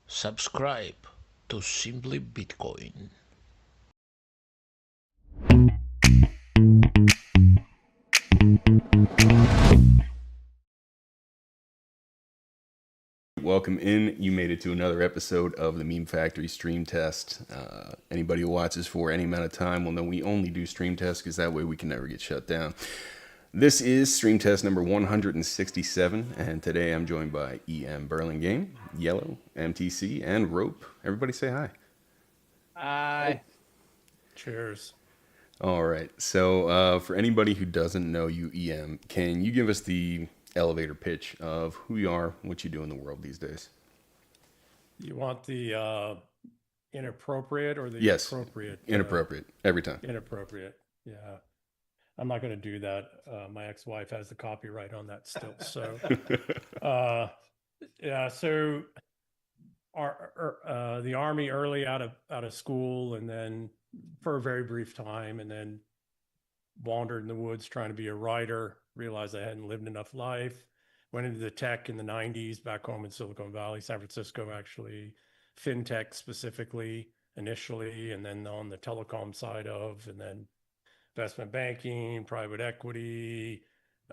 Subscribe to Simply Bitcoin. Welcome in. You made it to another episode of the Meme Factory stream test. Anybody who watches for any amount of time will know we only do stream tests because that way we can never get shut down. This is stream test number 167, and today I'm joined by EM Burlingame, Yellow, MTC, and Rope. Everybody say hi. Hi. Cheers. All right. So for anybody who doesn't know you, EM, can you give us the elevator pitch of who you are, what you do in the world these days? You want the inappropriate or the Yes, appropriate? inappropriate every time. Inappropriate. Yeah. I'm not going to do that. My ex-wife has the copyright on that still. So, yeah. So, the Army early out of school, and then for a very brief time, and then wandered in the woods trying to be a writer. Realized I hadn't lived enough life. Went into the tech in the 90s back home in Silicon Valley, San Francisco, actually, fintech specifically initially, and then on the telecom side and then investment banking, private equity,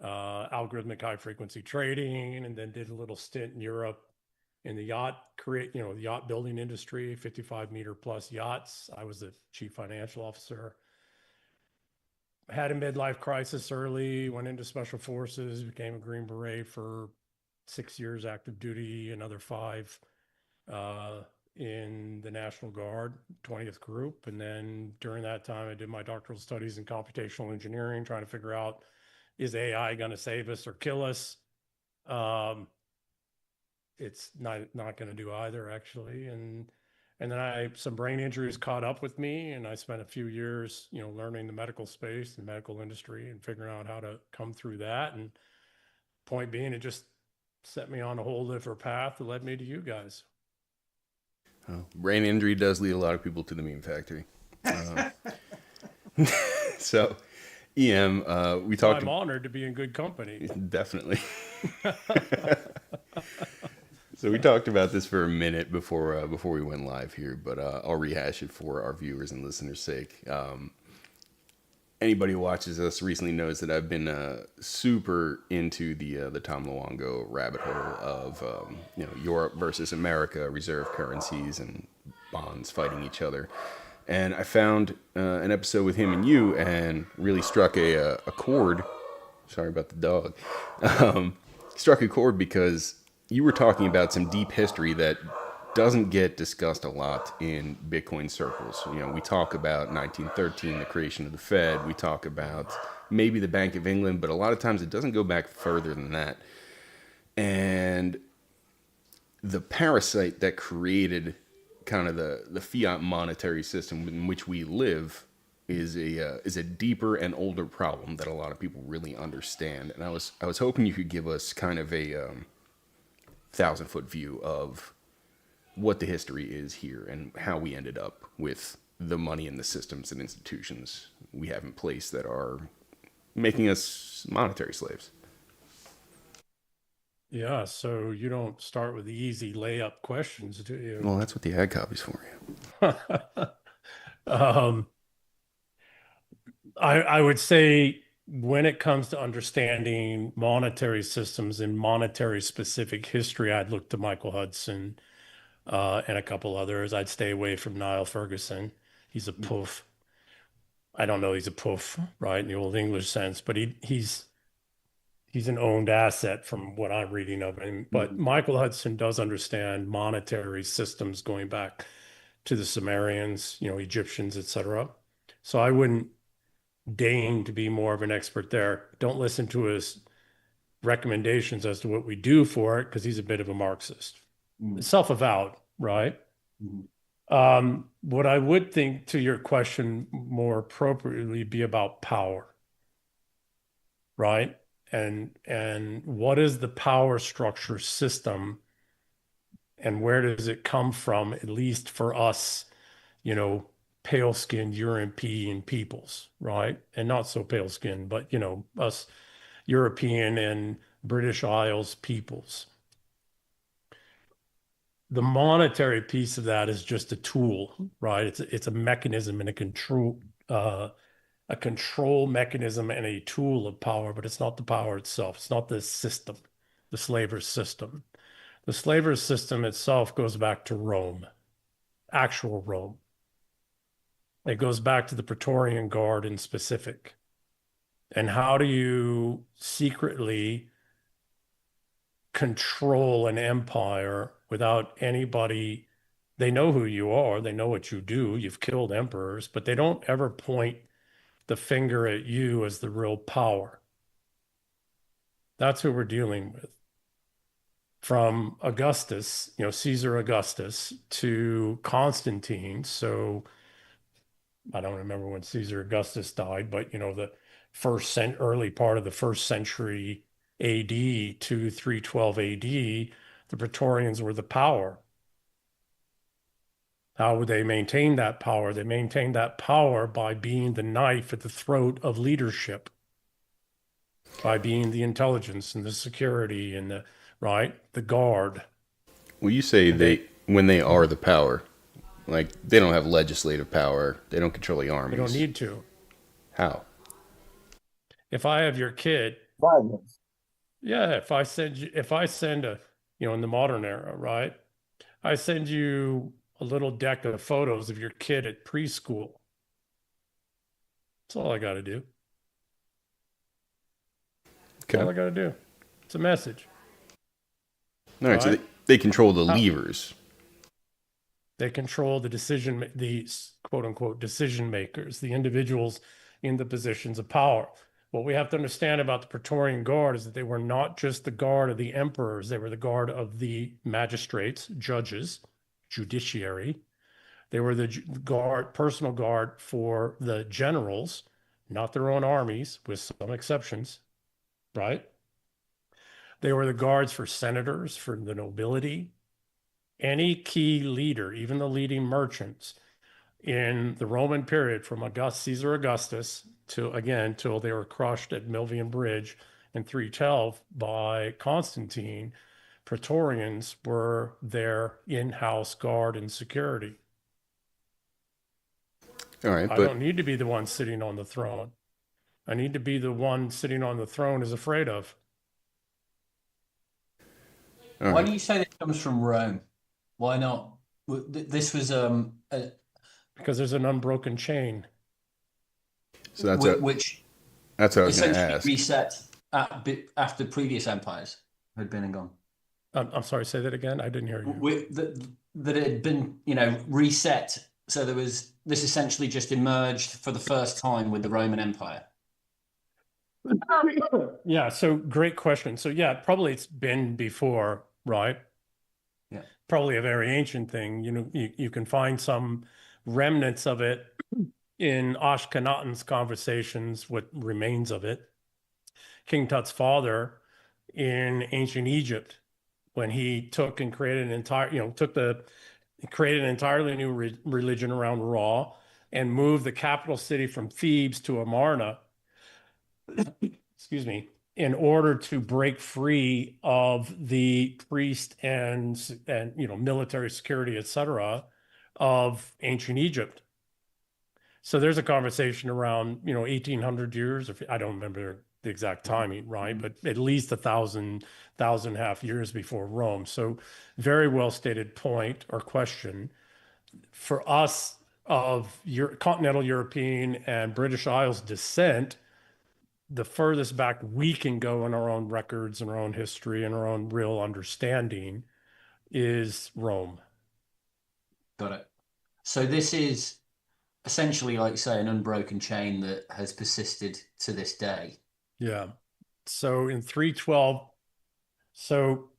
algorithmic high frequency trading, and then did a little stint in Europe in the the yacht building industry, 55-meter plus yachts. I was the chief financial officer. Had a midlife crisis early, went into special forces, became a Green Beret for 6 years active duty, another 5 in the National Guard, 20th Group. And then during that time, I did my doctoral studies in computational engineering, trying to figure out, is AI going to save us or kill us? It's not going to do either, actually. And then some brain injuries caught up with me, and I spent a few years, learning the medical space and medical industry and figuring out how to come through that. And point being, it just set me on a whole different path that led me to you guys. Brain injury does lead a lot of people to the meme factory. So, EM, we talked. I'm honored to be in good company. Definitely. So we talked about this for a minute before we went live here, but I'll rehash it for our viewers and listeners' sake. Anybody who watches us recently knows that I've been super into the Tom Luongo rabbit hole of Europe versus America, reserve currencies, and bonds fighting each other. And I found an episode with him and you, and really struck a chord. Sorry about the dog. Struck a chord because you were talking about some deep history that doesn't get discussed a lot in Bitcoin circles. We talk about 1913, the creation of the Fed. We talk about maybe the Bank of England, but a lot of times it doesn't go back further than that. And the parasite that created kind of the fiat monetary system in which we live is a deeper and older problem that a lot of people really understand. And I was hoping you could give us kind of a 1,000-foot view of what the history is here and how we ended up with the money and the systems and institutions we have in place that are making us monetary slaves. Yeah, so you don't start with the easy layup questions, do you? Well, that's what the ad copy's for you. um, I would say when it comes to understanding monetary systems and monetary specific history, I'd look to Michael Hudson and a couple others. I'd stay away from Niall Ferguson. He's a poof. I don't know he's a poof, right, in the old English sense, but he's an owned asset from what I'm reading of him. But Michael Hudson does understand monetary systems going back to the Sumerians, Egyptians, etc. So I wouldn't deign to be more of an expert there. Don't listen to his recommendations as to what we do for it, because he's a bit of a Marxist, self-avowed, right? What I would think, to your question, more appropriately be about power, right? And what is the power structure system, and where does it come from, at least for us, pale-skinned European peoples, right? And not so pale-skinned, but, us European and British Isles peoples. the monetary piece of that is just a tool, right? It's a mechanism and a control mechanism and a tool of power, but it's not the power itself. It's not the system, the slaver's system. The slaver's system itself goes back to Rome, actual Rome. It goes back to the Praetorian Guard in specific. And how do you secretly control an empire without anybody? They know who you are, they know what you do. You've killed emperors, but they don't ever point the finger at you as the real power. That's who we're dealing with. From Augustus, Caesar Augustus, to Constantine. So I don't remember when Caesar Augustus died, but the early part of the first century AD to 312 AD, the Praetorians were the power. How would they maintain that power? They maintained that power by being the knife at the throat of leadership, by being the intelligence and the security and the guard. Well, you say And when they are the power, like they don't have legislative power, they don't control the they don't armies. need to. How? If I have your kid, Violence. yeah, if I send in the modern era, right? I send you a little deck of photos of your kid at preschool. That's all I got to do. That's all I got to do. It's a message. All right, so Right? they control the levers. They control the quote unquote decision makers, the individuals in the positions of power. What we have to understand about the Praetorian Guard is that they were not just the guard of the emperors, they were the guard of the magistrates, judges, judiciary. They were the personal guard for the generals, not their own armies, with some exceptions, right? They were the guards for senators, for the nobility, any key leader, even the leading merchants in the Roman period from Caesar Augustus till they were crushed at Milvian Bridge in 312 by Constantine. Praetorians were their in-house guard and security. All right, I don't need to be the one sitting on the throne. I need to be the one sitting on the throne is afraid of. Why do you say this comes from Rome? Why not? This was because there's an unbroken chain. So that's which what I was going to essentially ask. reset after previous empires had been and gone. I'm sorry, say that again. I didn't hear you. That it had been, reset. So this essentially just emerged for the first time with the Roman Empire. Yeah, so great question. So yeah, probably it's been before, right? Yeah. Probably a very ancient thing. You can find some remnants of it in Ashkenaten's conversations, what remains of it. King Tut's father in ancient Egypt, when he took and created created an entirely new religion around Ra and moved the capital city from Thebes to Amarna, excuse me, in order to break free of the priest and military security, etc., of ancient Egypt. So there's a conversation around 1800 years, or I don't remember the exact timing, right? But at least 1,500 years before Rome. So very well stated point or question. For us of continental European and British Isles descent, the furthest back we can go in our own records and our own history and our own real understanding is Rome. Got it. So this is essentially, like say, an unbroken chain that has persisted to this day. Yeah. So in 312, so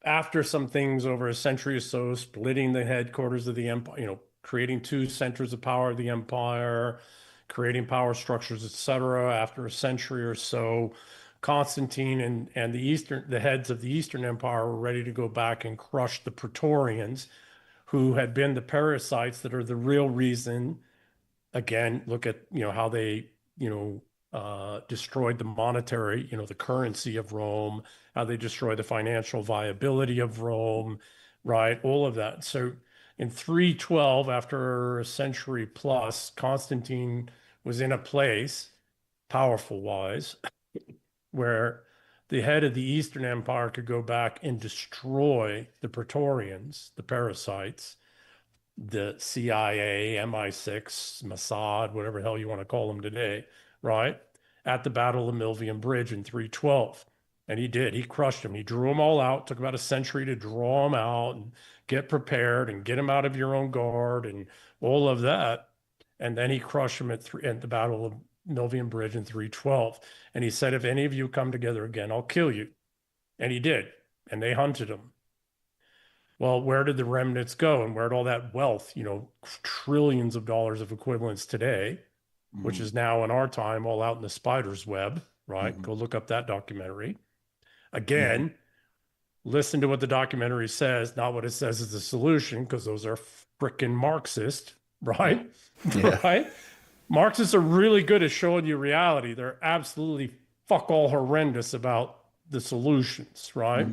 after some things over a century or so, splitting the headquarters of the empire, creating two centers of power of the empire, creating power structures, etc. After a century or so, Constantine and the heads of the Eastern Empire were ready to go back and crush the Praetorians, who had been the parasites that are the real reason. Again, look at how they destroyed the monetary, the currency of Rome, how they destroyed the financial viability of Rome, right? All of that. So in 312, after a century plus, Constantine was in a place, powerful wise, where the head of the Eastern Empire could go back and destroy the Praetorians, the parasites, the CIA, MI6, Mossad, whatever the hell you want to call them today, right? At the Battle of Milvian Bridge in 312. And he did. He crushed them. He drew them all out. Took about a century to draw them out and get prepared and get them out of your own guard and all of that. And then he crushed them at the Battle of Milvian Bridge in 312. And he said, if any of you come together again, I'll kill you. And he did. And they hunted him. Well, where did the remnants go and where'd all that wealth, trillions of dollars of equivalents today, which is now in our time all out in the spider's web, right? Go look up that documentary. Again, listen to what the documentary says, not what it says is the solution, because those are frickin' Marxist, right? Yeah. Right? Marxists are really good at showing you reality. They're absolutely fuck all horrendous about the solutions, right?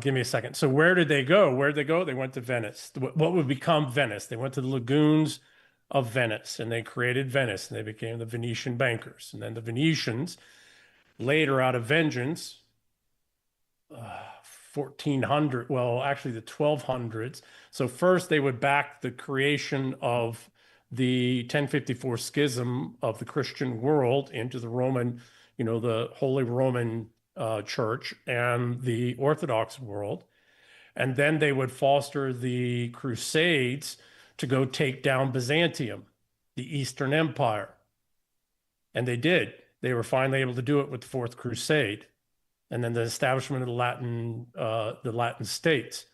Give me a second. So where did they go? Where did they go? They went to Venice. What would become Venice? They went to the lagoons of Venice and they created Venice and they became the Venetian bankers. And then the Venetians, later out of vengeance, 1400, well, actually the 1200s. So first they would back the creation of the 1054 schism of the Christian world into the Roman, the Holy Roman Church and the Orthodox world. And then they would foster the Crusades to go take down Byzantium, the Eastern Empire. And they did. They were finally able to do it with the Fourth Crusade. And then the establishment of the Latin states.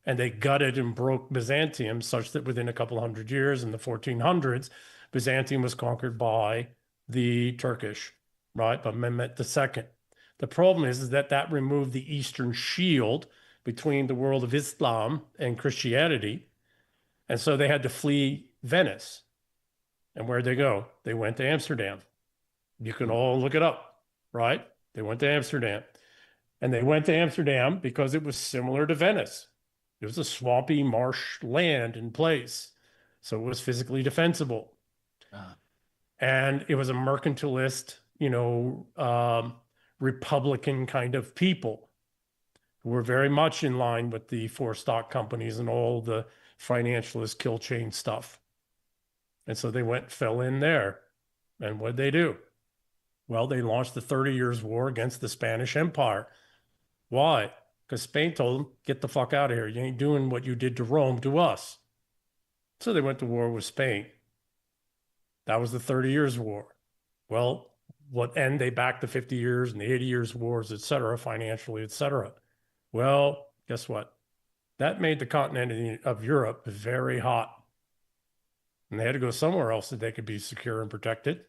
And they gutted and broke Byzantium such that within a couple hundred years in the 1400s, Byzantium was conquered by the Turkish, right? By Mehmet II. The problem is that removed the Eastern shield between the world of Islam and Christianity. And so they had to flee Venice. And where'd they go? They went to Amsterdam. You can all look it up, right? They went to Amsterdam. And they went to Amsterdam because it was similar to Venice. It was a swampy marsh land in place. So it was physically defensible. And it was a mercantilist, Republican kind of people who were very much in line with the four stock companies and all the financialist kill chain stuff. And so they fell in there. And what'd they do? Well, they launched the 30 Years' War against the Spanish Empire. Why? Because Spain told them, get the fuck out of here. You ain't doing what you did to Rome to us. So they went to war with Spain. That was the 30 Years' War. Well, they backed the 50 years and the 80 years wars, et cetera, financially, et cetera. Well, guess what? That made the continent of Europe very hot. And they had to go somewhere else that they could be secure and protected.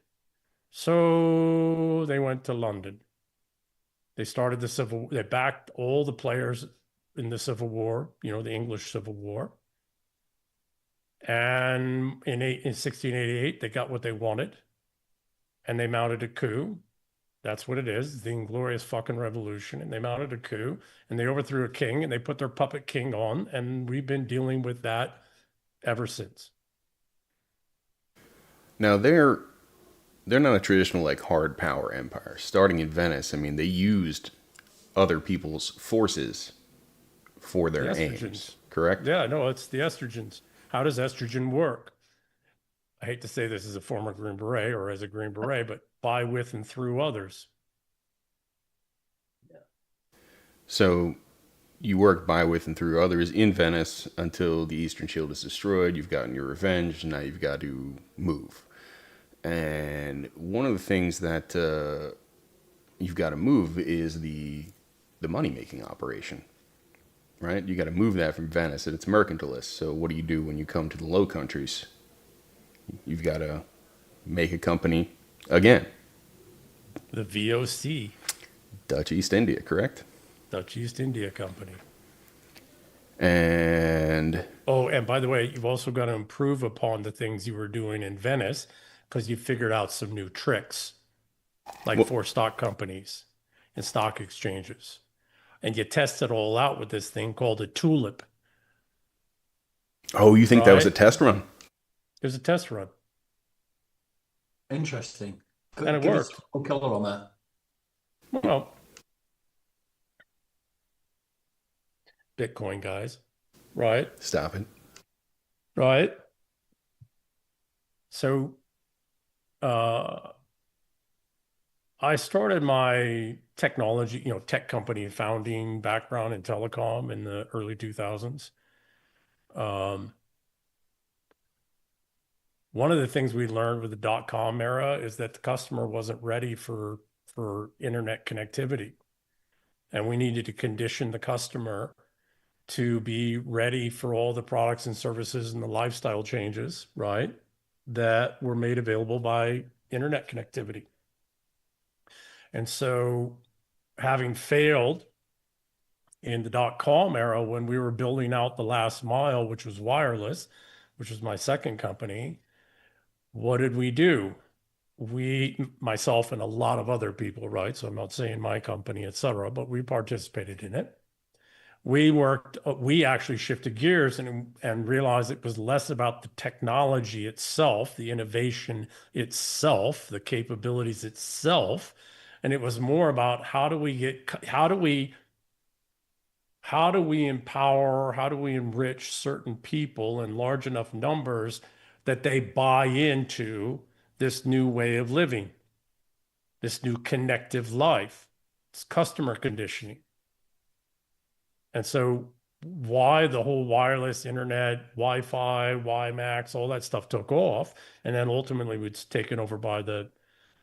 So they went to London. They backed all the players in the Civil War, the English Civil War. And in 1688, they got what they wanted. And they mounted a coup. That's what it is, the Inglorious fucking Revolution. And they mounted a coup and they overthrew a king and they put their puppet king on. And we've been dealing with that ever since. Now they're not a traditional hard power empire. Starting in Venice, they used other people's forces for their aims, correct? Yeah, no, it's the estrogens. How does estrogen work? I hate to say this as a former Green Beret or as a Green Beret, but by, with, and through others. Yeah. So you work by, with, and through others in Venice until the Eastern Shield is destroyed. You've gotten your revenge. Now you've got to move. And one of the things that you've got to move is the money-making operation, right? You got to move that from Venice, and it's mercantilist. So what do you do when you come to the Low Countries? You've got to make a company again. The VOC. Dutch East India, correct? Dutch East India Company. And by the way, you've also got to improve upon the things you were doing in Venice because you figured out some new tricks, like four stock companies. and stock exchanges. And you test it all out with this thing called a Tulip. Oh, you think that was a Right? test run? It was a test run, Interesting. and it Give us worked. more color on that. Well, Bitcoin guys, right? Stop it. Right. So I started my technology, tech company founding background in telecom in the early 2000s. One of the things we learned with the dot-com era is that the customer wasn't ready for internet connectivity. And we needed to condition the customer to be ready for all the products and services and the lifestyle changes, right, that were made available by internet connectivity. And so, having failed in the dot-com era when we were building out the last mile, which was wireless, which was my second company, what did we do? Myself and a lot of other people, right? So I'm not saying my company, et cetera, but we participated in it. We actually shifted gears and realized it was less about the technology itself, the innovation itself, the capabilities itself. And it was more about how do we empower, how do we enrich certain people in large enough numbers that they buy into this new way of living, this new connective life. It's customer conditioning. And so why the whole wireless internet, Wi-Fi, WiMAX, all that stuff took off, and then ultimately was taken over by the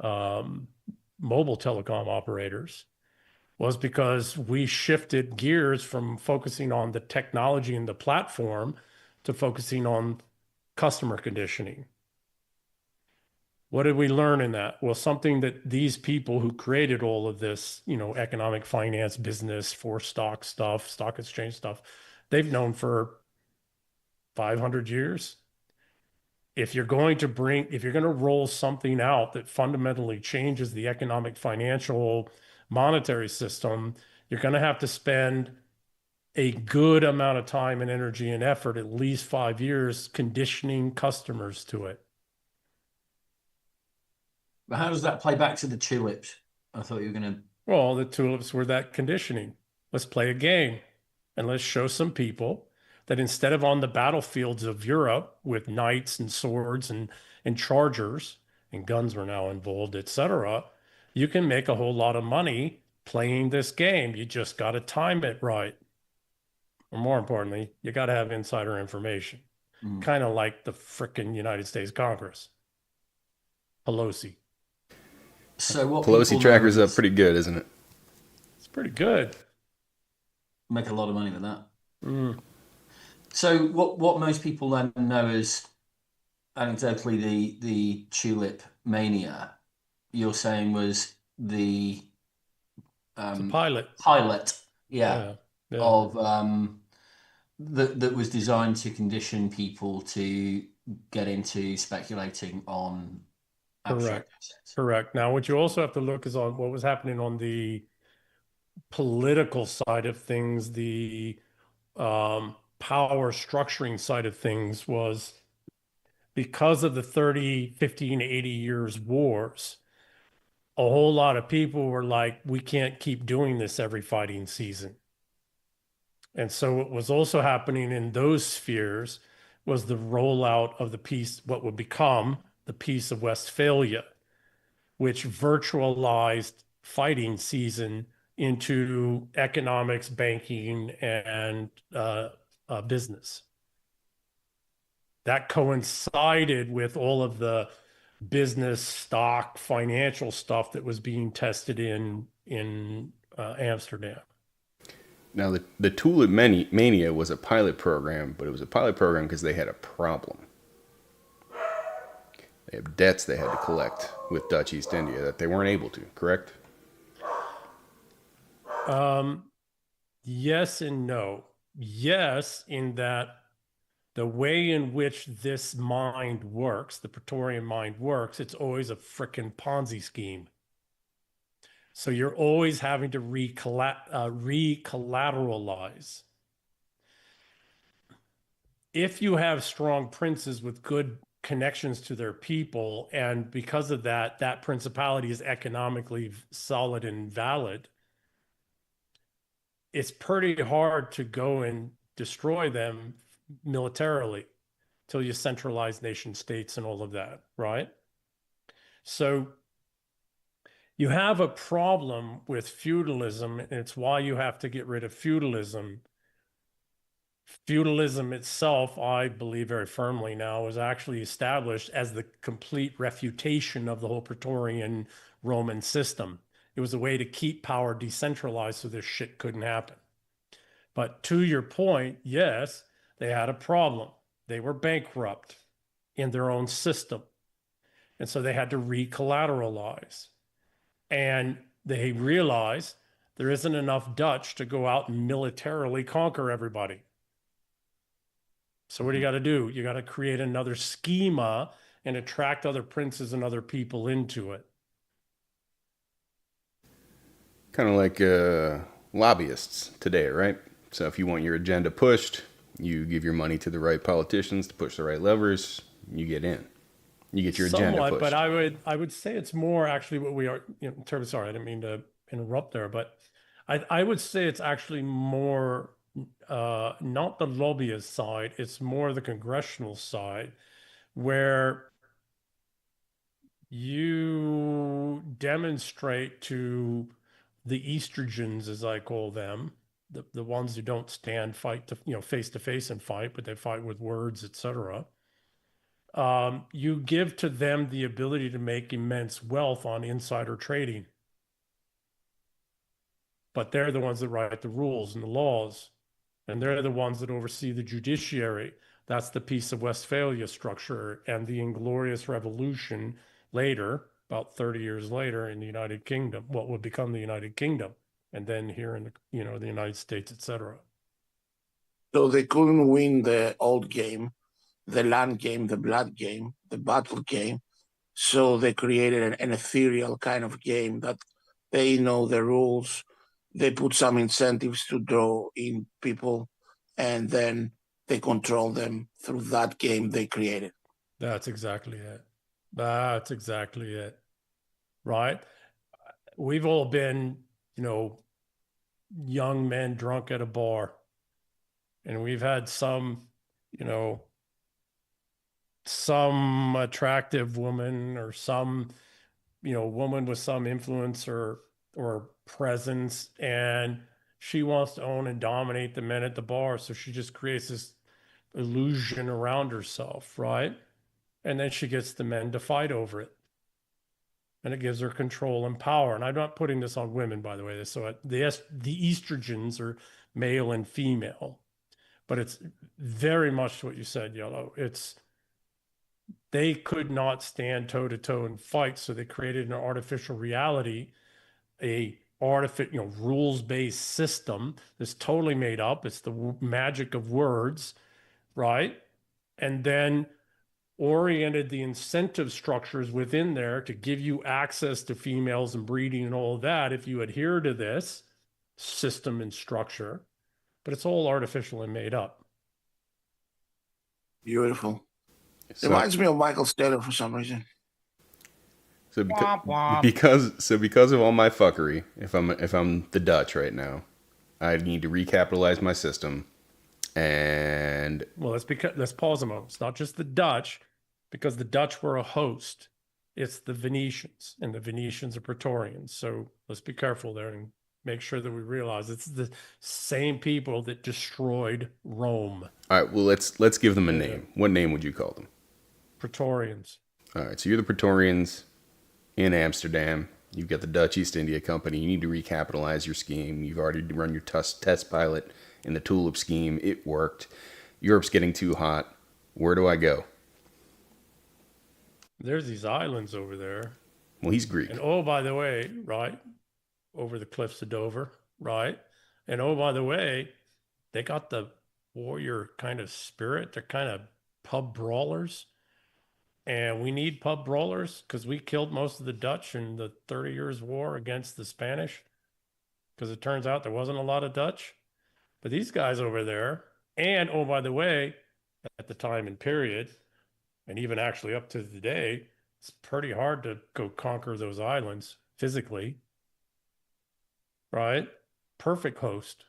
mobile telecom operators, was because we shifted gears from focusing on the technology and the platform to focusing on customer conditioning. What did we learn in that? Well, something that these people who created all of this, economic finance, business, for stock stuff, stock exchange stuff, they've known for 500 years. If you're going to roll something out that fundamentally changes the economic, financial, monetary system, you're going to have to spend a good amount of time and energy and effort, at least 5 years, conditioning customers to it. But how does that play back to the tulips? I thought you were going to. Well, the tulips were that conditioning. Let's play a game and let's show some people that instead of on the battlefields of Europe with knights and swords and chargers, and guns were now involved, etc., you can make a whole lot of money playing this game. You just got to time it right. Or more importantly, you got to have insider information. Kind of like the frickin' United States Congress. Pelosi. So what Pelosi tracker's up pretty good, isn't it? It's pretty good. Make a lot of money with that. So what most people then know as anecdotally the tulip mania, you're saying was the pilot, yeah. Of that was designed to condition people to get into speculating on abstract assets. Correct. Now, what you also have to look is on what was happening on the political side of things, the power structuring side of things, was because of the 30, 15, 80 years wars, a whole lot of people were like, we can't keep doing this every fighting season. And so what was also happening in those spheres was the rollout of the peace, what would become the Peace of Westphalia, which virtualized fighting season into economics, banking, and business. That coincided with all of the business, stock, financial stuff that was being tested in Amsterdam. Now, the Tulip Mania was a pilot program, but it was a pilot program because they had a problem. They have debts they had to collect with Dutch East India that they weren't able to, correct? Yes and no. Yes, in that the way in which this mind works, the Praetorian mind works, it's always a frickin' Ponzi scheme. So you're always having to recollateralize. If you have strong princes with good connections to their people, and because of that, that principality is economically solid and valid, it's pretty hard to go and destroy them militarily till you centralize nation states and all of that, right? So you have a problem with feudalism, and it's why you have to get rid of feudalism. Feudalism itself, I believe very firmly now, was actually established as the complete refutation of the whole Praetorian Roman system. It was a way to keep power decentralized so this shit couldn't happen. But to your point, yes, they had a problem. They were bankrupt in their own system. And so they had to recollateralize. And they realized there isn't enough Dutch to go out and militarily conquer everybody. So what do you got to do? You got to create another schema and attract other princes and other people into it. Kind of like lobbyists today, right? So if you want your agenda pushed, you give your money to the right politicians to push the right levers, you get in. You get your agenda pushed. But I would say it's more actually what we are, in terms of, sorry, I didn't mean to interrupt there, but I would say it's actually more not the lobbyist side, it's more the congressional side, where you demonstrate to the estrogens, as I call them, the ones who don't stand fight to face to face and fight, but they fight with words, etc. You give to them the ability to make immense wealth on insider trading. But they're the ones that write the rules and the laws, and they're the ones that oversee the judiciary. That's the Peace of Westphalia structure and the Inglorious Revolution later, about 30 years later in the United Kingdom, what would become the United Kingdom, and then here in the United States, etc. So they couldn't win the old game, the land game, the blood game, the battle game. So they created an ethereal kind of game that they know the rules. They put some incentives to draw in people, and then they control them through that game they created. That's exactly it. That's exactly it. Right? We've all been, young men drunk at a bar, and we've had some attractive woman or some, woman with some influence or presence, and she wants to own and dominate the men at the bar. So she just creates this illusion around herself, right? And then she gets the men to fight over it. And it gives her control and power. And I'm not putting this on women, by the way. So the estrogens are male and female, but it's very much what you said, Yellow. They could not stand toe to toe and fight, so they created an artificial reality, rules-based system that's totally made up. It's the magic of words, right? And then oriented the incentive structures within there to give you access to females and breeding and all of that if you adhere to this system and structure. But it's all artificial and made up. Beautiful. So, reminds me of Michael Steller for some reason. So because of all my fuckery, if I'm the Dutch right now, I need to recapitalize my system. And let's pause a moment. It's not just the Dutch, because the Dutch were a host. It's the Venetians, and the Venetians are Praetorians. So let's be careful there and make sure that we realize it's the same people that destroyed Rome. All right, well, let's give them a name. What name would you call them? Praetorians. All right, so you're the Praetorians in Amsterdam. You've got the Dutch East India Company. You need to recapitalize your scheme. You've already run your test pilot in the Tulip scheme. It worked. Europe's getting too hot. Where do I go? There's these islands over there. Well, he's Greek. And oh, by the way, right, over the cliffs of Dover, right? And oh, by the way, they got the warrior kind of spirit. They're kind of pub brawlers. And we need pub brawlers because we killed most of the Dutch in the 30 Years' War against the Spanish. Because it turns out there wasn't a lot of Dutch. But these guys over there, and oh, by the way, at the time and period, and even actually up to today, it's pretty hard to go conquer those islands physically, right? Perfect host.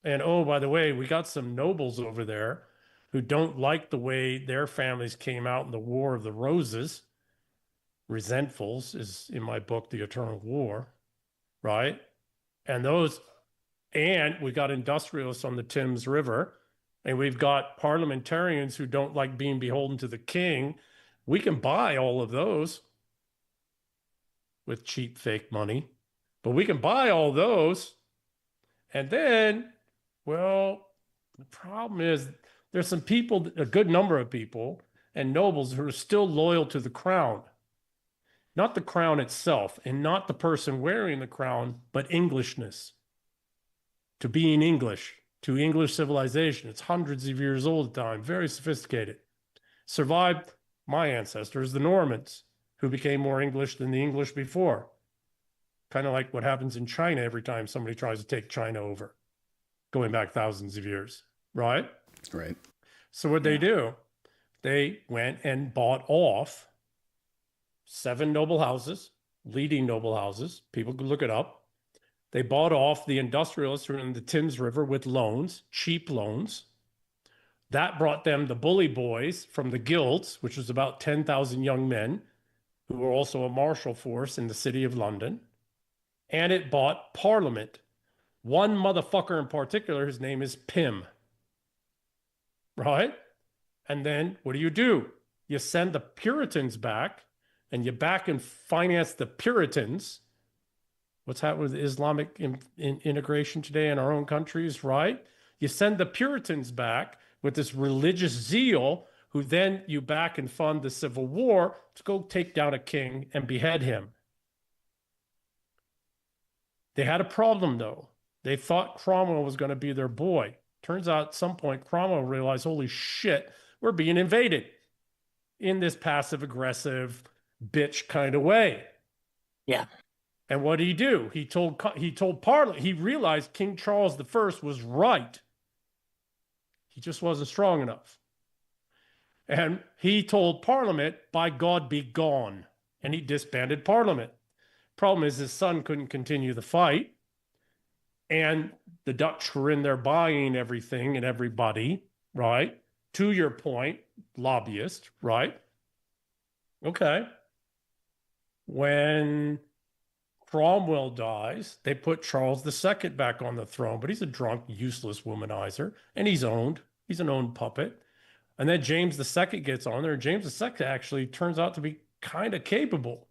And oh, by the way, we got some nobles over there who don't like the way their families came out in the War of the Roses. Resentfuls is in my book, The Eternal War, right? And we got industrialists on the Thames River, and we've got parliamentarians who don't like being beholden to the king. We can buy all of those with cheap fake money, but we can buy all those. And then, well, the problem is there's some people, a good number of people and nobles who are still loyal to the crown. Not the crown itself and not the person wearing the crown, but Englishness. To being English, to English civilization. It's hundreds of years old at the time, very sophisticated. Survived my ancestors, the Normans, who became more English than the English before. Kind of like what happens in China every time somebody tries to take China over, going back thousands of years, right? Right. So what they do, they went and bought off 7 noble houses, leading noble houses. People could look it up. They bought off the industrialists who were in the Thames River with loans, cheap loans. That brought them the bully boys from the guilds, which was about 10,000 young men who were also a martial force in the city of London. And it bought Parliament. One motherfucker in particular, his name is Pym. Right? And then what do? You send the Puritans back, and you back and finance the Puritans. What's happening with Islamic integration today in our own countries, right? You send the Puritans back with this religious zeal, who then you back and fund the Civil War to go take down a king and behead him. They had a problem, though. They thought Cromwell was going to be their boy. Turns out at some point, Cromwell realized, holy shit, we're being invaded in this passive-aggressive bitch kind of way. Yeah. And what did he do? He told Parliament, he realized King Charles I was right. He just wasn't strong enough. And he told Parliament, by God, be gone. And he disbanded Parliament. Problem is his son couldn't continue the fight. And the Dutch were in there buying everything and everybody, right? To your point, lobbyist, right? Okay. When Cromwell dies, they put Charles II back on the throne, but he's a drunk, useless womanizer, and he's owned. He's an owned puppet. And then James II gets on there. James II actually turns out to be kind of capable.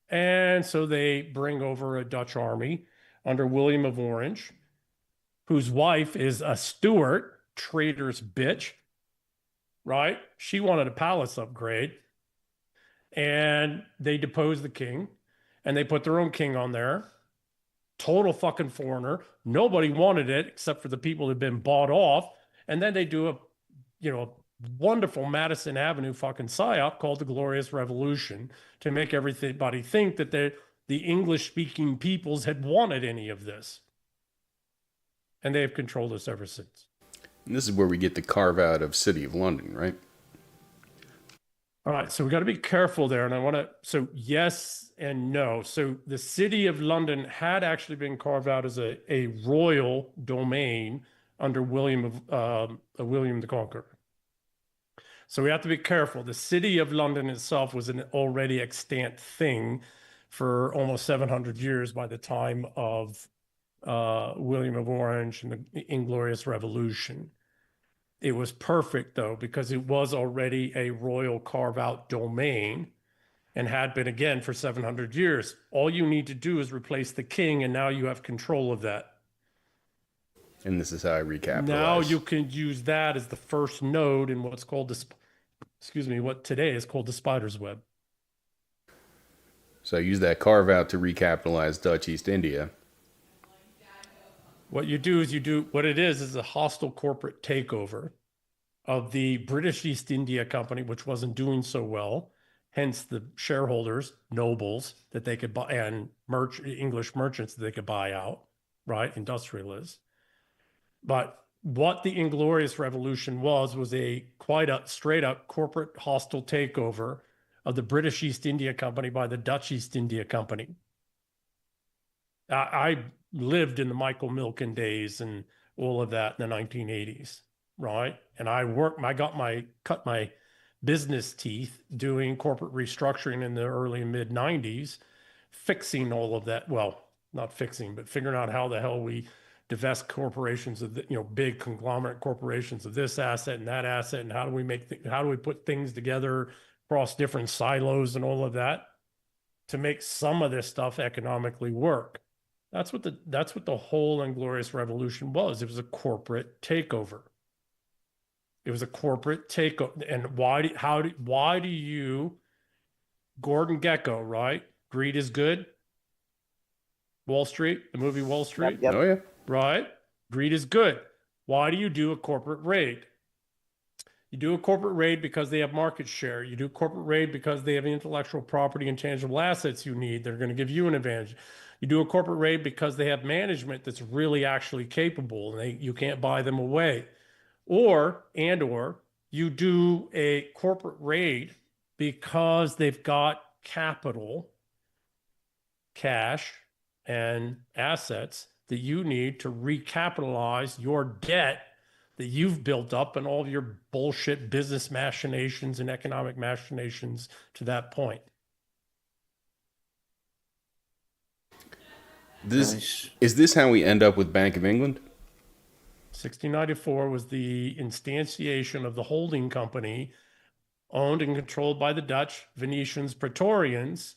And so they bring over a Dutch army under William of Orange, whose wife is a Stuart, traitor's bitch, right? She wanted a palace upgrade. And they deposed the king, and they put their own king on there. Total fucking foreigner. Nobody wanted it except for the people who'd been bought off. And then they do a wonderful Madison Avenue fucking psyop called the Glorious Revolution to make everybody think that the English-speaking peoples had wanted any of this. And they have controlled us ever since. And this is where we get the carve out of City of London, right? All right, so we got to be careful there. And so yes and no. So the City of London had actually been carved out as a royal domain under William the Conqueror. So we have to be careful. The City of London itself was an already extant thing for almost 700 years by the time of William of Orange and the Inglorious Revolution. It was perfect, though, because it was already a royal carve-out domain and had been, again, for 700 years. All you need to do is replace the king, and now you have control of that. And this is how I recapitalize. Now you can use that as the first node in what's called what today is called the spider's web. So I use that carve out to recapitalize Dutch East India. What you do is what it is a hostile corporate takeover of the British East India Company, which wasn't doing so well. Hence the shareholders, nobles that they could buy, and English merchants that they could buy out, right? Industrialists. But what the Inglorious Revolution was quite a straight up corporate hostile takeover of the British East India Company by the Dutch East India Company. I lived in the Michael Milken days and all of that in the 1980s, right? And cut my business teeth doing corporate restructuring in the early and mid 90s, fixing all of that. Well, not fixing, but figuring out how the hell we divest corporations of big conglomerate corporations of this asset and that asset, and how do we put things together across different silos and all of that to make some of this stuff economically work. That's what the whole Inglorious Revolution was. It was a corporate takeover. It was a corporate takeover. And why do you, Gordon Gekko, right? Greed is good. Wall Street, the movie Wall Street. Yep. Oh yeah. Right? Greed is good. Why do you do a corporate raid? You do a corporate raid because they have market share. You do a corporate raid because they have intellectual property and tangible assets you need. They're going to give you an advantage. You do a corporate raid because they have management that's really actually capable and you can't buy them away. Or you do a corporate raid because they've got capital, cash, and assets that you need to recapitalize your debt that you've built up and all of your bullshit business machinations and economic machinations to that point. Is this how we end up with Bank of England? 1694 was the instantiation of the holding company owned and controlled by the Dutch, Venetians, Praetorians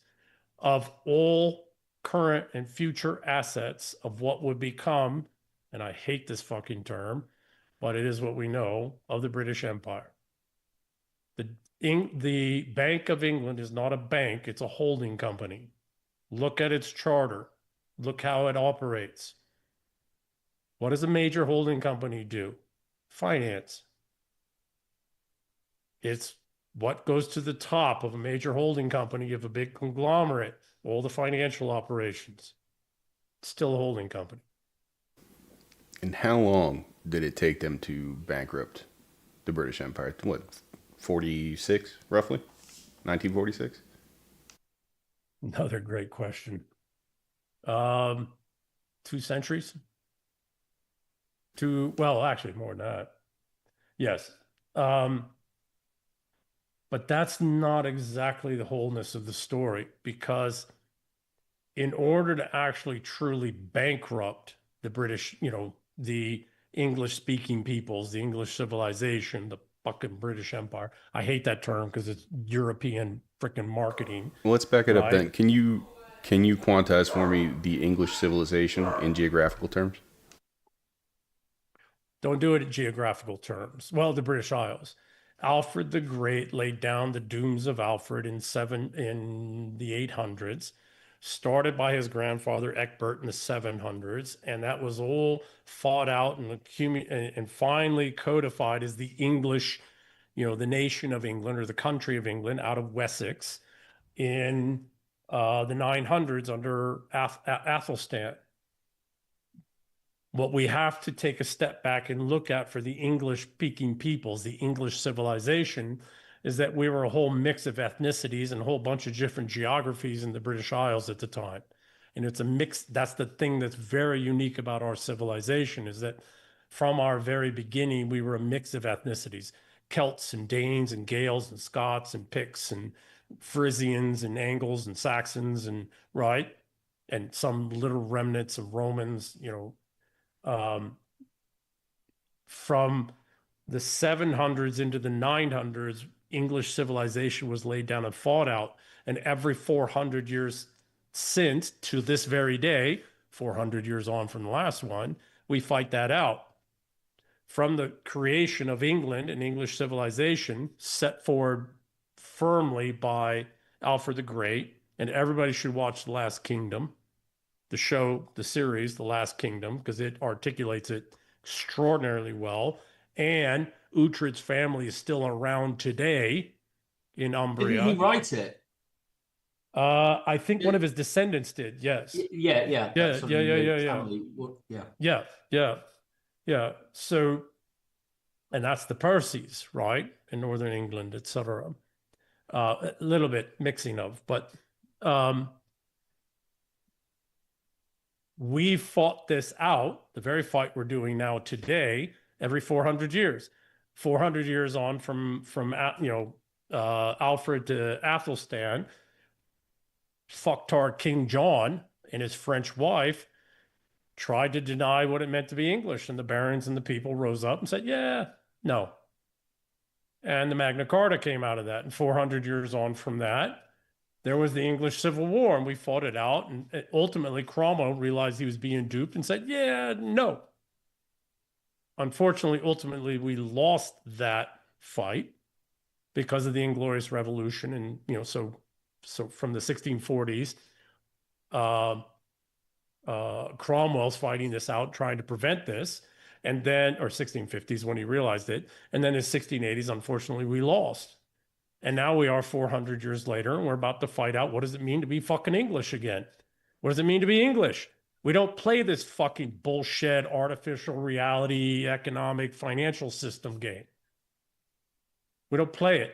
of all current and future assets of what would become, and I hate this fucking term, but it is what we know, of the British Empire. The Bank of England is not a bank, it's a holding company. Look at its charter. Look how it operates. What does a major holding company do? Finance. It's what goes to the top of a major holding company of a big conglomerate, all the financial operations. It's still a holding company. And how long did it take them to bankrupt the British Empire? What, 46, roughly? 1946? Another great question. 2 centuries? Well, actually more than that. Yes. But that's not exactly the wholeness of the story, because in order to actually truly bankrupt the British, the English-speaking peoples, the English civilization, the fucking British Empire. I hate that term because it's European freaking marketing. Well, let's back it up then. Can you quantize for me the English civilization in geographical terms? Don't do it in geographical terms. Well, the British Isles. Alfred the Great laid down the dooms of Alfred in the 800s, started by his grandfather Egbert in the 700s, and that was all fought out and finally codified as the English, the nation of England or the country of England out of Wessex in the 900s under Athelstan. What we have to take a step back and look at for the English-speaking peoples, the English civilization, is that we were a whole mix of ethnicities and a whole bunch of different geographies in the British Isles at the time. And it's a mix. That's the thing that's very unique about our civilization, is that from our very beginning, we were a mix of ethnicities. Celts and Danes and Gales and Scots and Picts and Frisians and Angles and Saxons and and some little remnants of Romans, from the 700s into the 900s, English civilization was laid down and fought out. And every 400 years since, to this very day, 400 years on from the last one, we fight that out. From the creation of England and English civilization, set forward firmly by Alfred the Great, and everybody should watch The Last Kingdom, the series, The Last Kingdom, because it articulates it extraordinarily well. And Uhtred's family is still around today in Didn't he Umbria. write it? I think one of his descendants did. Yes. Yeah. Yeah. That's what I mean, the Yeah. family. Yeah. Yeah. So, and that's the Percys, right? In northern England, etc. A little bit mixing of, but we fought this out, the very fight we're doing now today, every 400 years. 400 years on from Alfred to Athelstan, fucktard King John and his French wife tried to deny what it meant to be English, and the barons and the people rose up and said, yeah, no. And the Magna Carta came out of that. And 400 years on from that, there was the English Civil War, and we fought it out. And ultimately, Cromwell realized he was being duped and said, yeah, no. Unfortunately, ultimately, we lost that fight because of the Inglorious Revolution. And, so from the 1640s, Cromwell's fighting this out, trying to prevent this. And then, or 1650s when he realized it. And then in 1680s, unfortunately, we lost. And now we are 400 years later, and we're about to fight out what does it mean to be fucking English again? What does it mean to be English? We don't play this fucking bullshit artificial reality, economic, financial system game. We don't play it.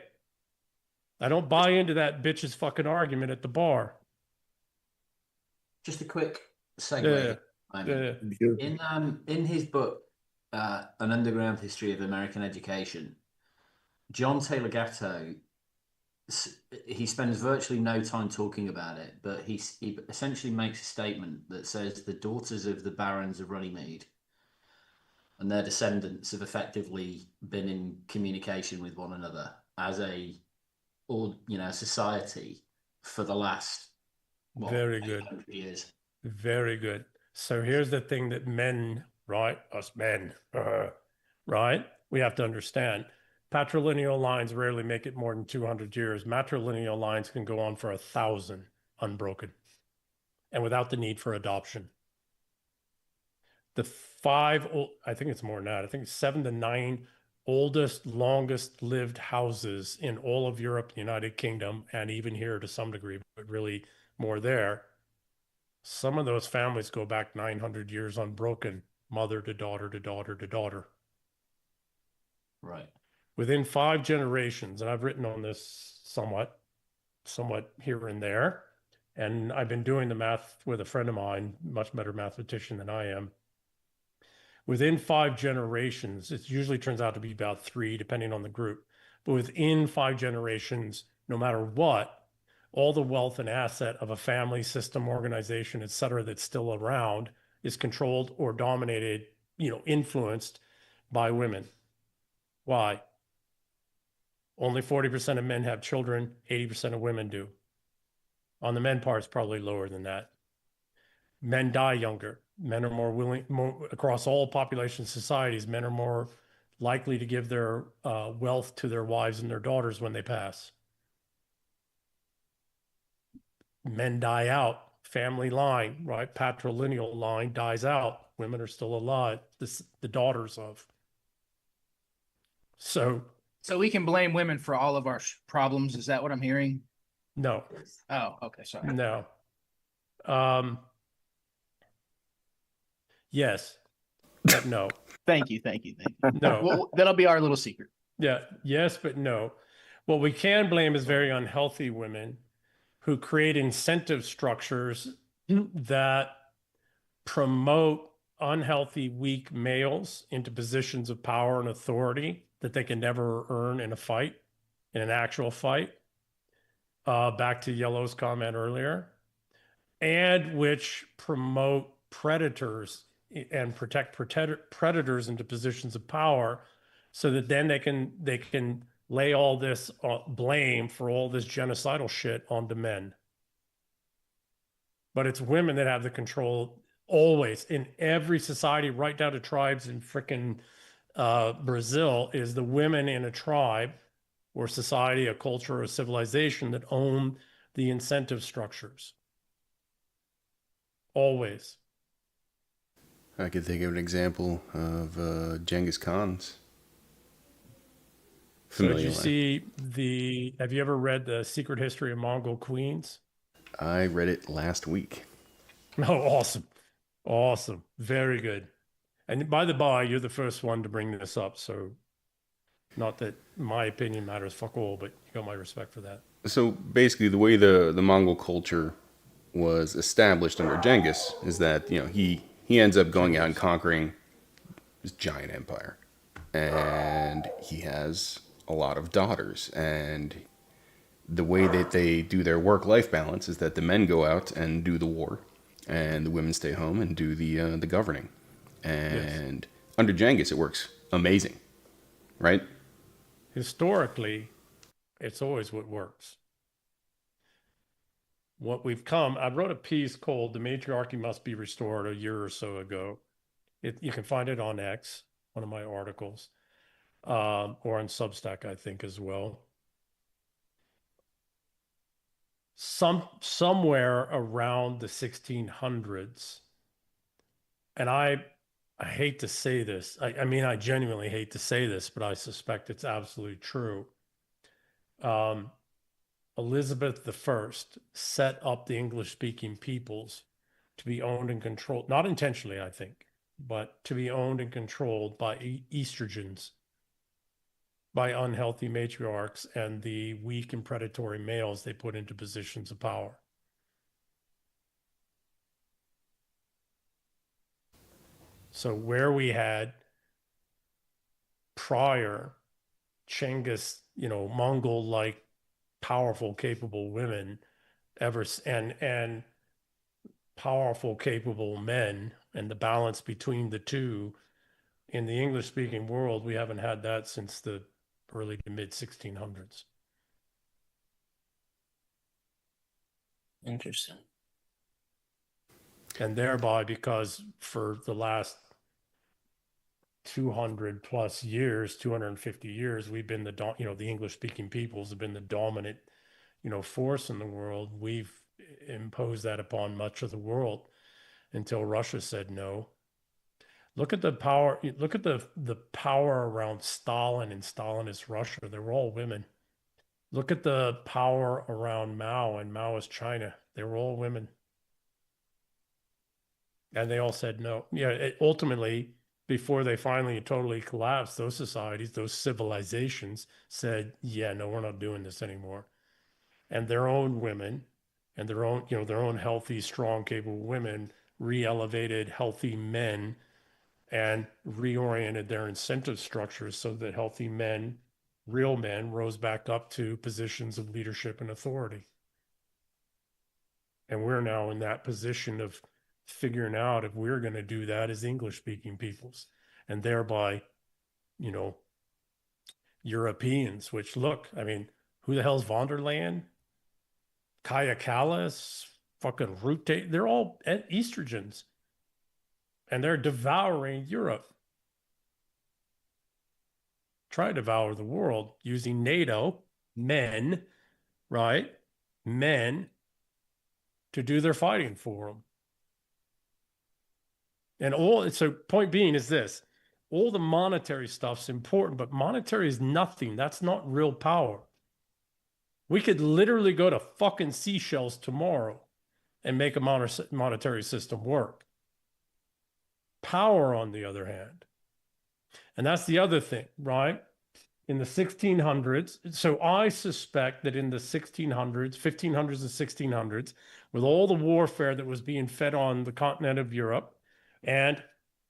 I don't buy into that bitch's fucking argument at the bar. Just a quick segue. In his book, An Underground History of American Education, John Taylor Gatto, he spends virtually no time talking about it, but he essentially makes a statement that says the daughters of the barons of Runnymede and their descendants have effectively been in communication with one another as a society for the last very good years. Very good. So here's the thing that men, right, us men, right, we have to understand. Patrilineal lines rarely make it more than 200 years. Matrilineal lines can go on for 1,000 unbroken and without the need for adoption. The I think it's more than that. I think 7 to 9 oldest, longest lived houses in all of Europe, the United Kingdom, and even here to some degree, but really more there. Some of those families go back 900 years unbroken, mother to daughter to daughter to daughter. Right. Within 5 generations, and I've written on this somewhat here and there, and I've been doing the math with a friend of mine, much better mathematician than I am. Within 5 generations, it usually turns out to be about 3, depending on the group. But within 5 generations, no matter what, all the wealth and asset of a family, system, organization, et cetera, that's still around is controlled or dominated, influenced by women. Why? Only 40% of men have children, 80% of women do. On the men part, it's probably lower than that. Men die younger. Men are more willing, across all population societies, men are more likely to give their wealth to their wives and their daughters when they pass. Men die out. Family line, right? Patrilineal line dies out. Women are still alive. The daughters of. So we can blame women for all of our problems. Is that what I'm hearing? No. Oh, okay. Sorry. No. Yes, but no. Thank you. No. Well, that'll be our little secret. Yeah. Yes, but no. What we can blame is very unhealthy women who create incentive structures that promote unhealthy, weak males into positions of power and authority that they can never earn in a fight, in an actual fight. Back to Yellow's comment earlier, and which promote predators and protect predators into positions of power, so that then they can lay all this blame for all this genocidal shit onto men. But it's women that have the control always in every society, right down to tribes in frickin' Brazil, is the women in a tribe or society, a culture, or a civilization that own the incentive structures. Always. I could think of an example of Genghis Khan's So did you familiar. see have you ever read The Secret History of Mongol Queens? I read it last week. Oh, awesome. Awesome. Very good. And by the by, you're the first one to bring this up. So not that my opinion matters fuck all, but you got my respect for that. So basically, the way the Mongol culture was established under Genghis is that he ends up going out and conquering this giant empire, and he has a lot of daughters, and the way that they do their work-life balance is that the men go out and do the war, and the women stay home and do the governing. And under Genghis, it works amazing, right? Historically, it's always what works. What we've come, I wrote a piece called "The Matriarchy Must Be Restored" a year or so ago. You can find it on X, one of my articles, or on Substack, I think, as well. Somewhere around the 1600s, and I hate to say this. I mean, I genuinely hate to say this, but I suspect it's absolutely true. Elizabeth I set up the English-speaking peoples to be owned and controlled, not intentionally, I think, but to be owned and controlled by estrogens, by unhealthy matriarchs and the weak and predatory males they put into positions of power. So where we had prior Chengiz, Mongol-like powerful, capable women and powerful, capable men, and the balance between the two in the English-speaking world, we haven't had that since the early to mid 1600s. Interesting. And thereby, because for the last 200 plus years, 250 years, we've been the English-speaking peoples have been the dominant, force in the world. We've imposed that upon much of the world until Russia said no. Look at the power. Look at the power around Stalin and Stalinist Russia. They were all women. Look at the power around Mao and Maoist China. They were all women. And they all said no. Yeah, ultimately, before they finally totally collapsed, those societies, those civilizations said, yeah, no, we're not doing this anymore. And their own women and their own healthy, strong, capable women re-elevated healthy men and reoriented their incentive structures so that healthy men, real men, rose back up to positions of leadership and authority. And we're now in that position of figuring out if we're going to do that as English-speaking peoples, and thereby, Europeans, which look, I mean, who the hell's von der Leyen? Kaya Kallas, fucking Rutte, they're all estrogens. And they're devouring Europe. Try to devour the world using NATO, men, right? Men to do their fighting for them. And so point being is this, all the monetary stuff's important, but monetary is nothing. That's not real power. We could literally go to fucking Seychelles tomorrow and make a monetary system work. Power, on the other hand, and that's the other thing, right? In the 1600s, so I suspect that in the 1600s, 1500s and 1600s, with all the warfare that was being fed on the continent of Europe and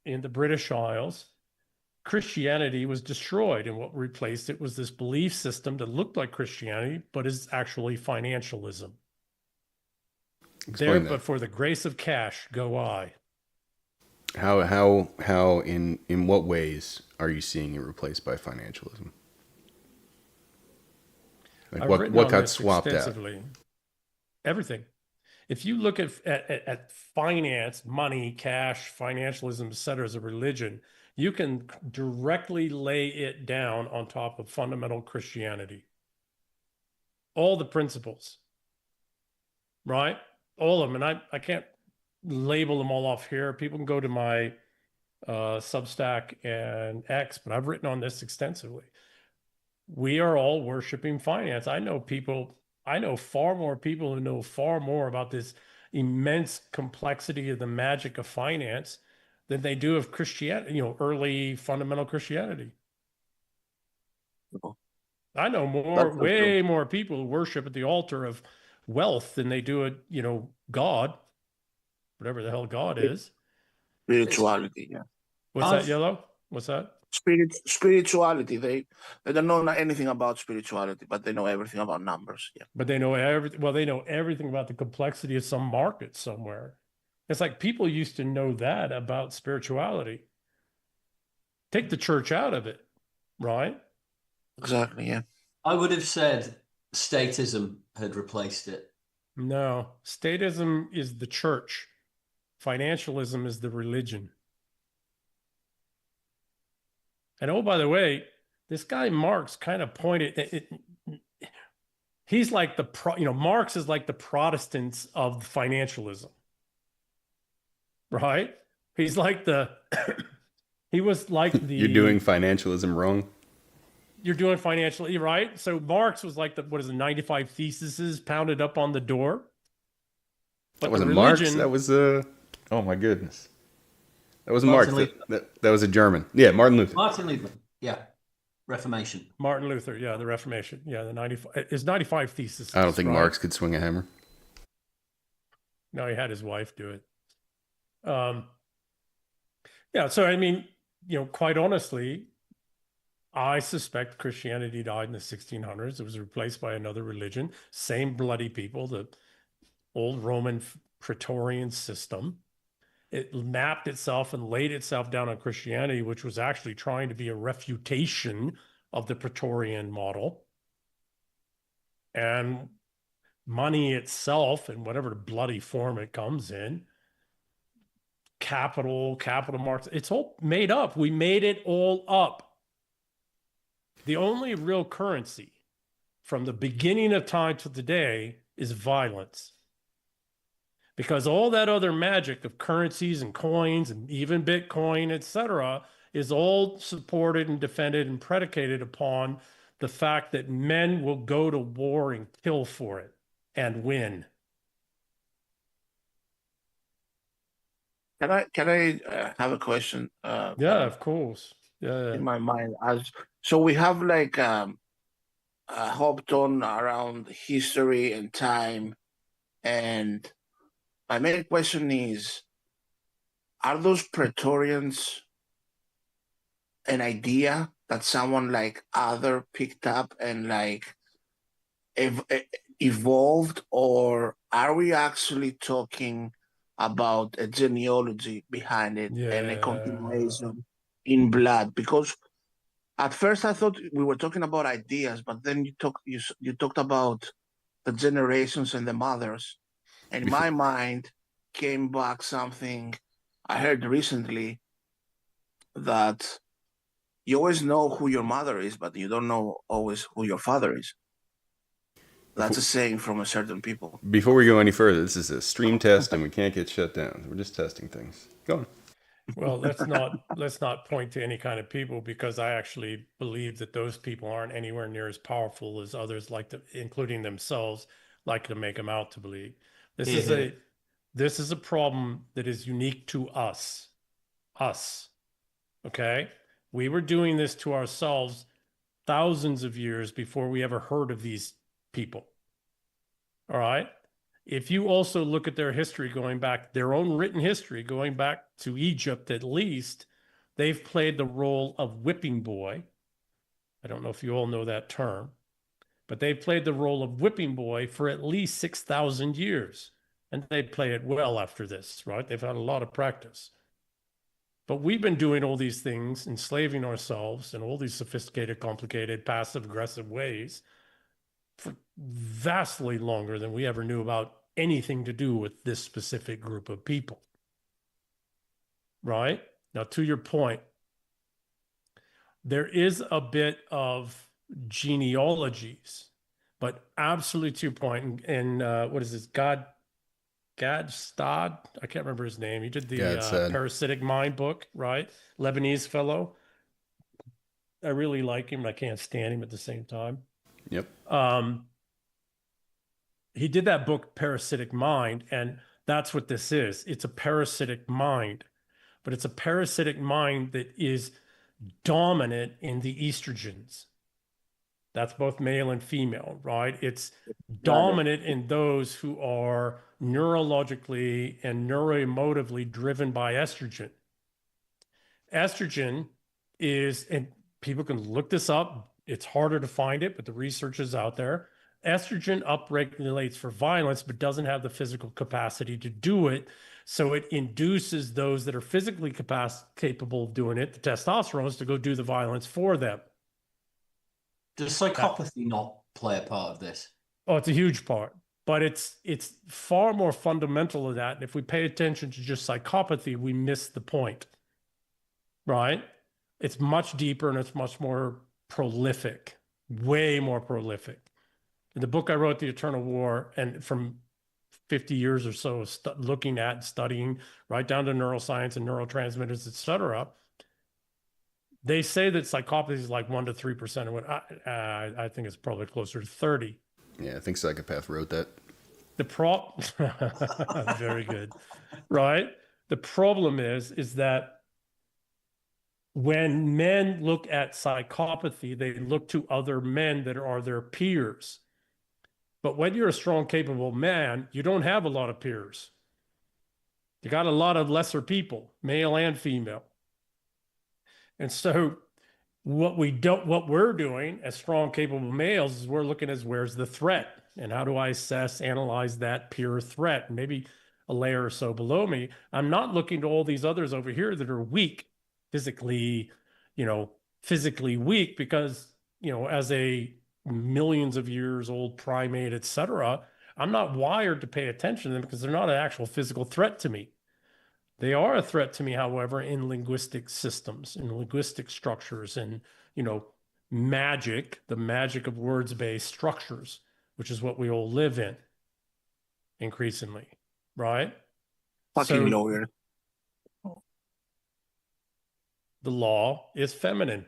in the British Isles, Christianity was destroyed, and what replaced it was this belief system that looked like Christianity, but is actually financialism. Explain that. But for the grace of cash, go I. How in what ways are you seeing it replaced by financialism? Like what got swapped out? Everything. If you look at finance, money, cash, financialism, et cetera, as a religion, you can directly lay it down on top of fundamental Christianity. All the principles, right? All of them. And I can't label them all off here. People can go to my Substack and X, but I've written on this extensively. we are all worshiping finance. I know far more people who know far more about this immense complexity of the magic of finance than they do of Christianity, early fundamental Christianity. I know way more people who worship at the altar of wealth than they do at, God, whatever the hell God is. Spirituality, yeah. What's that, Yellow? What's that? Spirituality. They don't know anything about spirituality, but they know everything about numbers. Yeah. But they know everything. Well, they know everything about the complexity of some market somewhere. It's like people used to know that about spirituality. Take the church out of it, right? Exactly, yeah. I would have said statism had replaced it. No, statism is the church. Financialism is the religion. And oh, by the way, this guy Marx kind of pointed. He's like Marx is like the Protestants of financialism, right? He's like he was like the. You're doing financialism wrong. You're doing financially right. So Marx was like the 95 theses pounded up on the door. But that wasn't Marx. That was oh my goodness. That was Marx. That was a German. Yeah, Martin Luther. Martin Luther. Yeah. Reformation. Martin Luther. Yeah, the Reformation. Yeah, the 95 theses. I don't think Marx could swing a hammer. No, he had his wife do it. Yeah, so I mean, quite honestly, I suspect Christianity died in the 1600s. It was replaced by another religion. Same bloody people, the old Roman Praetorian system. It mapped itself and laid itself down on Christianity, which was actually trying to be a refutation of the Praetorian model. And money itself, in whatever bloody form it comes in, capital markets, it's all made up. We made it all up. The only real currency from the beginning of time to today is violence. Because all that other magic of currencies and coins and even Bitcoin, etc., is all supported and defended and predicated upon the fact that men will go to war and kill for it and win. Can I have a question? Yeah, of course. Yeah. In my mind, so we have like hopped on around history and time, and my main question is: are those Praetorians an idea that someone like Other picked up and like evolved, or are we actually talking about a genealogy behind it and a continuation in blood? Because at first I thought we were talking about ideas, but then you talked about the generations and the mothers, and in my mind came back something I heard recently, that you always know who your mother is, but you don't know always who your father is. That's a saying from a certain people. Before we go any further, this is a stream test and we can't get shut down. We're just testing things. Go on. Well, let's not point to any kind of people, because I actually believe that those people aren't anywhere near as powerful as others like to, including themselves, like to make them out to believe. This is a problem that is unique to us. Okay? We were doing this to ourselves thousands of years before we ever heard of these people. All right? If you also look at their history going back, their own written history going back to Egypt at least, they've played the role of whipping boy. I don't know if you all know that term, but they've played the role of whipping boy for at least 6,000 years. And they play it well after this, right? They've had a lot of practice. But we've been doing all these things, enslaving ourselves in all these sophisticated, complicated, passive-aggressive ways for vastly longer than we ever knew about anything to do with this specific group of people. Right? Now, to your point, there is a bit of genealogies, but absolutely to your point, and what is this? Gadstad, I can't remember his name. He did the Parasitic Mind book, right? Lebanese fellow. I really like him. I can't stand him at the same time. Yep. He did that book, Parasitic Mind, and that's what this is. It's a parasitic mind, but it's a parasitic mind that is dominant in the estrogens. That's both male and female, right? It's dominant in those who are neurologically and neuroemotively driven by estrogen. Estrogen is, and people can look this up, it's harder to find it, but the research is out there. Estrogen upregulates for violence, but doesn't have the physical capacity to do it. So it induces those that are physically capable of doing it, the testosterones, to go do the violence for them. Does psychopathy not play a part of this? Oh, it's a huge part, but it's far more fundamental than that. And if we pay attention to just psychopathy, we miss the point, right? It's much deeper and it's much more prolific, way more prolific. In the book I wrote, The Eternal War, and from 50 years or so, looking at and studying right down to neuroscience and neurotransmitters, et cetera, they say that psychopathy is like 1 to 3% of what I think it's probably closer to 30. Yeah, I think Psychopath wrote that. Very good, right? The problem is that when men look at psychopathy, they look to other men that are their peers. But when you're a strong, capable man, you don't have a lot of peers. You got a lot of lesser people, male and female. And so what we're doing as strong, capable males is we're looking at where's the threat and how do I analyze that peer threat, maybe a layer or so below me. I'm not looking to all these others over here that are weak, physically weak, because, as a millions of years old primate, et cetera, I'm not wired to pay attention to them because they're not an actual physical threat to me. They are a threat to me, however, in linguistic systems, in linguistic structures, and, magic, the magic of words-based structures, which is what we all live in increasingly, right? Fucking lawyer. The law is feminine.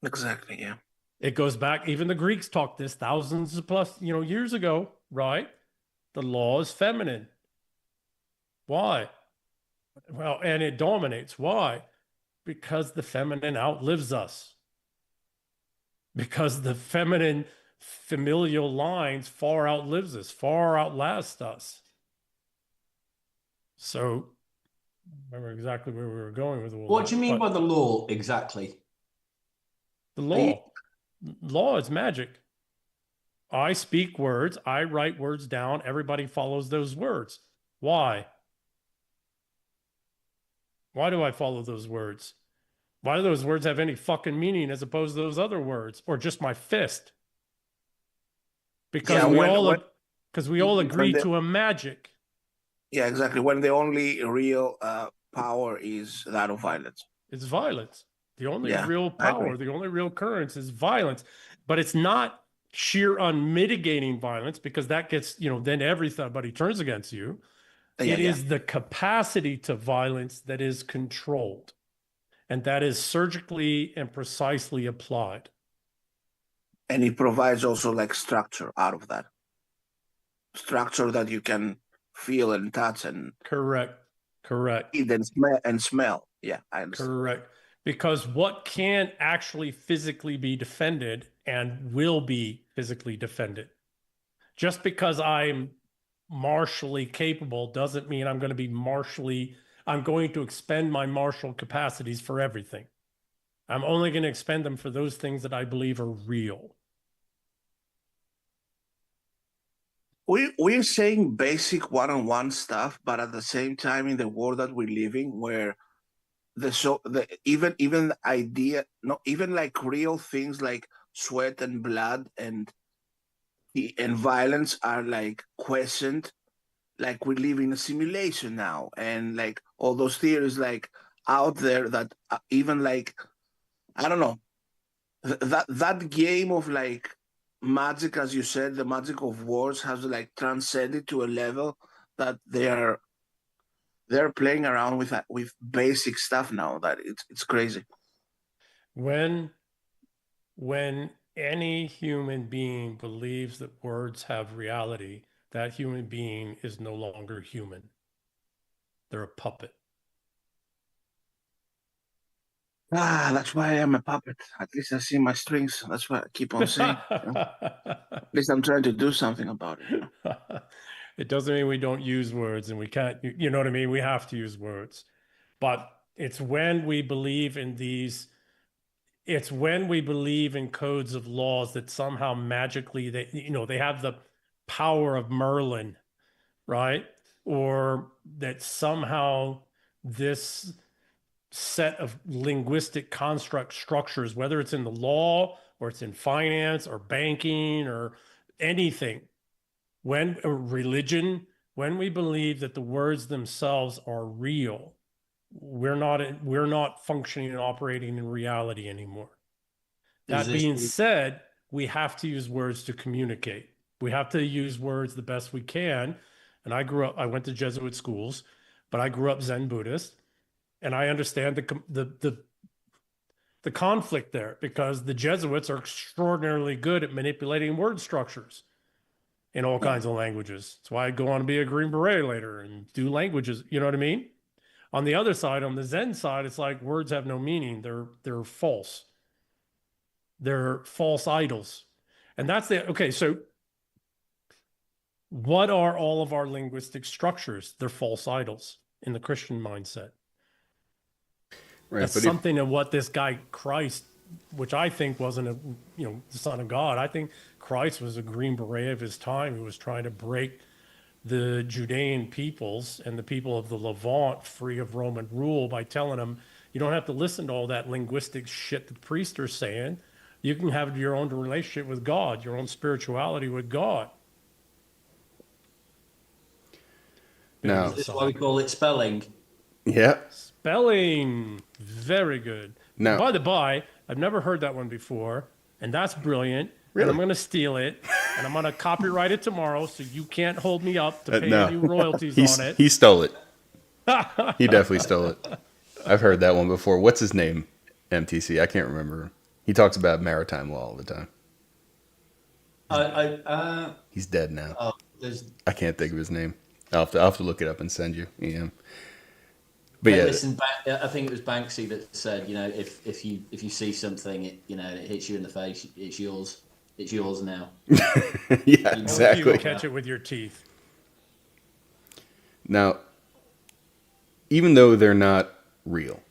Exactly, yeah. It goes back, even the Greeks talked this thousands of plus, years ago, right? The law is feminine. Why? Well, and it dominates. Why? Because the feminine outlives us. Because the feminine familial lines far outlives us, far outlast us. So, I remember exactly where we were going with all What that, do you mean by the law exactly? the law? Law is magic. I speak words, I write words down, everybody follows those words. Why? Why do I follow those words? Why do those words have any fucking meaning as opposed to those other words, or just my fist? Because we all agree to a magic. Yeah, exactly. When the only real power is that of violence. It's violence. The only Yeah, real I power, agree. the only real currents is violence. But it's not sheer unmitigating violence, because that gets, then everybody turns against you. It is the capacity to violence that is controlled, and that is surgically and precisely applied. And it provides also like structure out of that. Structure that you can feel and touch and Correct. eat and smell. Yeah, I understand. Correct. Because what can actually physically be defended and will be physically defended? Just because I'm martially capable doesn't mean I'm going to expend my martial capacities for everything. I'm only going to expend them for those things that I believe are real. We're saying basic one-on-one stuff, but at the same time, in the world that we're living, where even idea, not even like real things like sweat and blood and violence are like questioned, like we live in a simulation now, and like all those theories like out there that even like, I don't know, that game of like magic, as you said, the magic of words has like transcended to a level that they're playing around with basic stuff now, that it's crazy. When When any human being believes that words have reality, that human being is no longer human. They're a puppet. That's why I am a puppet. At least I see my strings. That's what I keep on saying. At least I'm trying to do something about it. It doesn't mean we don't use words and we can't, you know what I mean? We have to use words. But it's when we believe in these, it's when we believe in codes of laws that somehow magically they have the power of Merlin, right? Or that somehow this set of linguistic construct structures, whether it's in the law or it's in finance or banking or anything, when religion, when we believe that the words themselves are real, we're not functioning and operating in reality anymore. That being said, we have to use words to communicate. We have to use words the best we can. And I went to Jesuit schools, but I grew up Zen Buddhist, and I understand the conflict there, because the Jesuits are extraordinarily good at manipulating word structures in all kinds of languages. That's why I go on to be a Green Beret later and do languages. You know what I mean? On the other side, on the Zen side, it's like words have no meaning. They're false. They're false idols. And that's okay. So what are all of our linguistic structures? They're false idols in the Christian mindset. Right. That's something of what this guy Christ, which I think wasn't the Son of God. I think Christ was a Green Beret of his time who was trying to break the Judean peoples and the people of the Levant free of Roman rule by telling them, you don't have to listen to all that linguistic shit the priests are saying. You can have your own relationship with God, your own spirituality with God. Now, is this why we call it spelling? Yeah. Spelling. Very good. Now, by the by, I've never heard that one before, and that's brilliant. Really? And I'm going to steal it, and I'm going to copyright it tomorrow, so you can't hold me up to pay any royalties on it. He stole it. He definitely stole it. I've heard that one before. What's his name? MTC. I can't remember. He talks about maritime law all the time. He's dead now. Oh, I can't think of his name. I'll have to look it up and send you. Yeah. But yeah, listen, I think it was Banksy that said, if you see something, it hits you in the face, it's yours. It's yours now. Yeah, exactly. You catch it with your teeth. Now, even though they're not real,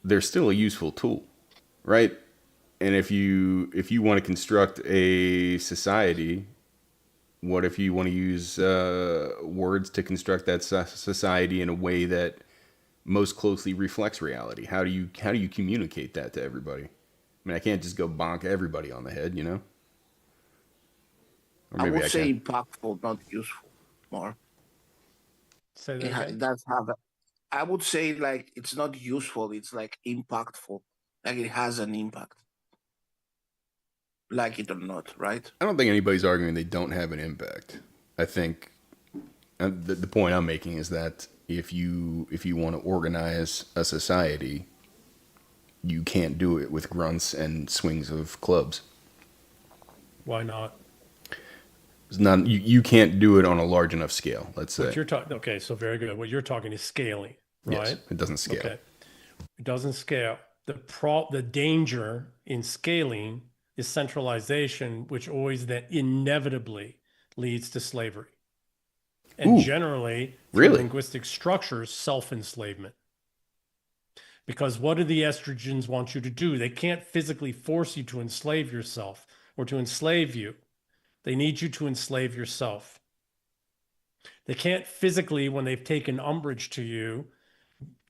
they're still a useful tool, right? And if you want to construct a society, what if you want to use words to construct that society in a way that most closely reflects reality? How do you communicate that to everybody? I mean, I can't just go bonk everybody on the head, you know? Or maybe I would say impactful, not useful. More. Say that again. It does have. I would say like it's not useful. It's like impactful. Like it has an impact. Like it or not, right? I don't think anybody's arguing they don't have an impact. I think the point I'm making is that if you want to organize a society, you can't do it with grunts and swings of clubs. Why not? It's not you can't do it on a large enough scale. Let's say. Okay, so very good. What you're talking is scaling, right? Yes, it doesn't scale. Okay, it doesn't scale. The danger in scaling is centralization, which always then inevitably leads to slavery. And generally, through linguistic structures, self-enslavement. Because what do the estrogens want you to do? They can't physically force you to enslave yourself or to enslave you. They need you to enslave yourself. They can't physically, when they've taken umbrage to you,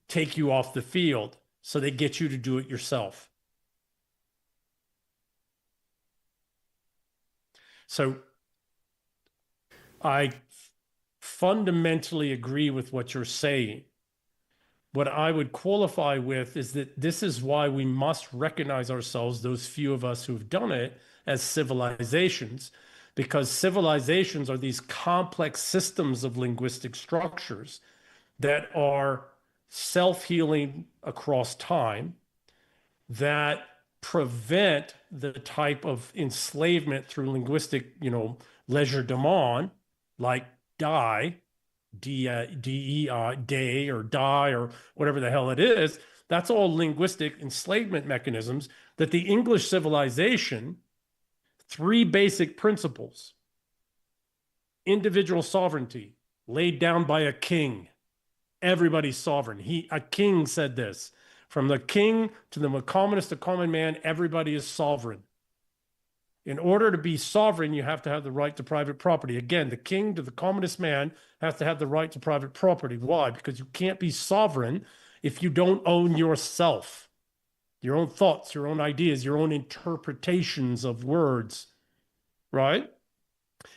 take you off the field. So they get you to do it yourself. So I fundamentally agree with what you're saying. What I would qualify with is that this is why we must recognize ourselves, those few of us who've done it, as civilizations, because civilizations are these complex systems of linguistic structures that are self-healing across time, that prevent the type of enslavement through linguistic, legerdemain, like die, D-E-I, day or die or whatever the hell it is. That's all linguistic enslavement mechanisms that the English civilization, three basic principles: individual sovereignty laid down by a king. Everybody's sovereign. A king said this. From the king to the commonest of common man, everybody is sovereign. In order to be sovereign, you have to have the right to private property. Again, the king to the commonest man has to have the right to private property. Why? Because you can't be sovereign if you don't own yourself, your own thoughts, your own ideas, your own interpretations of words, right?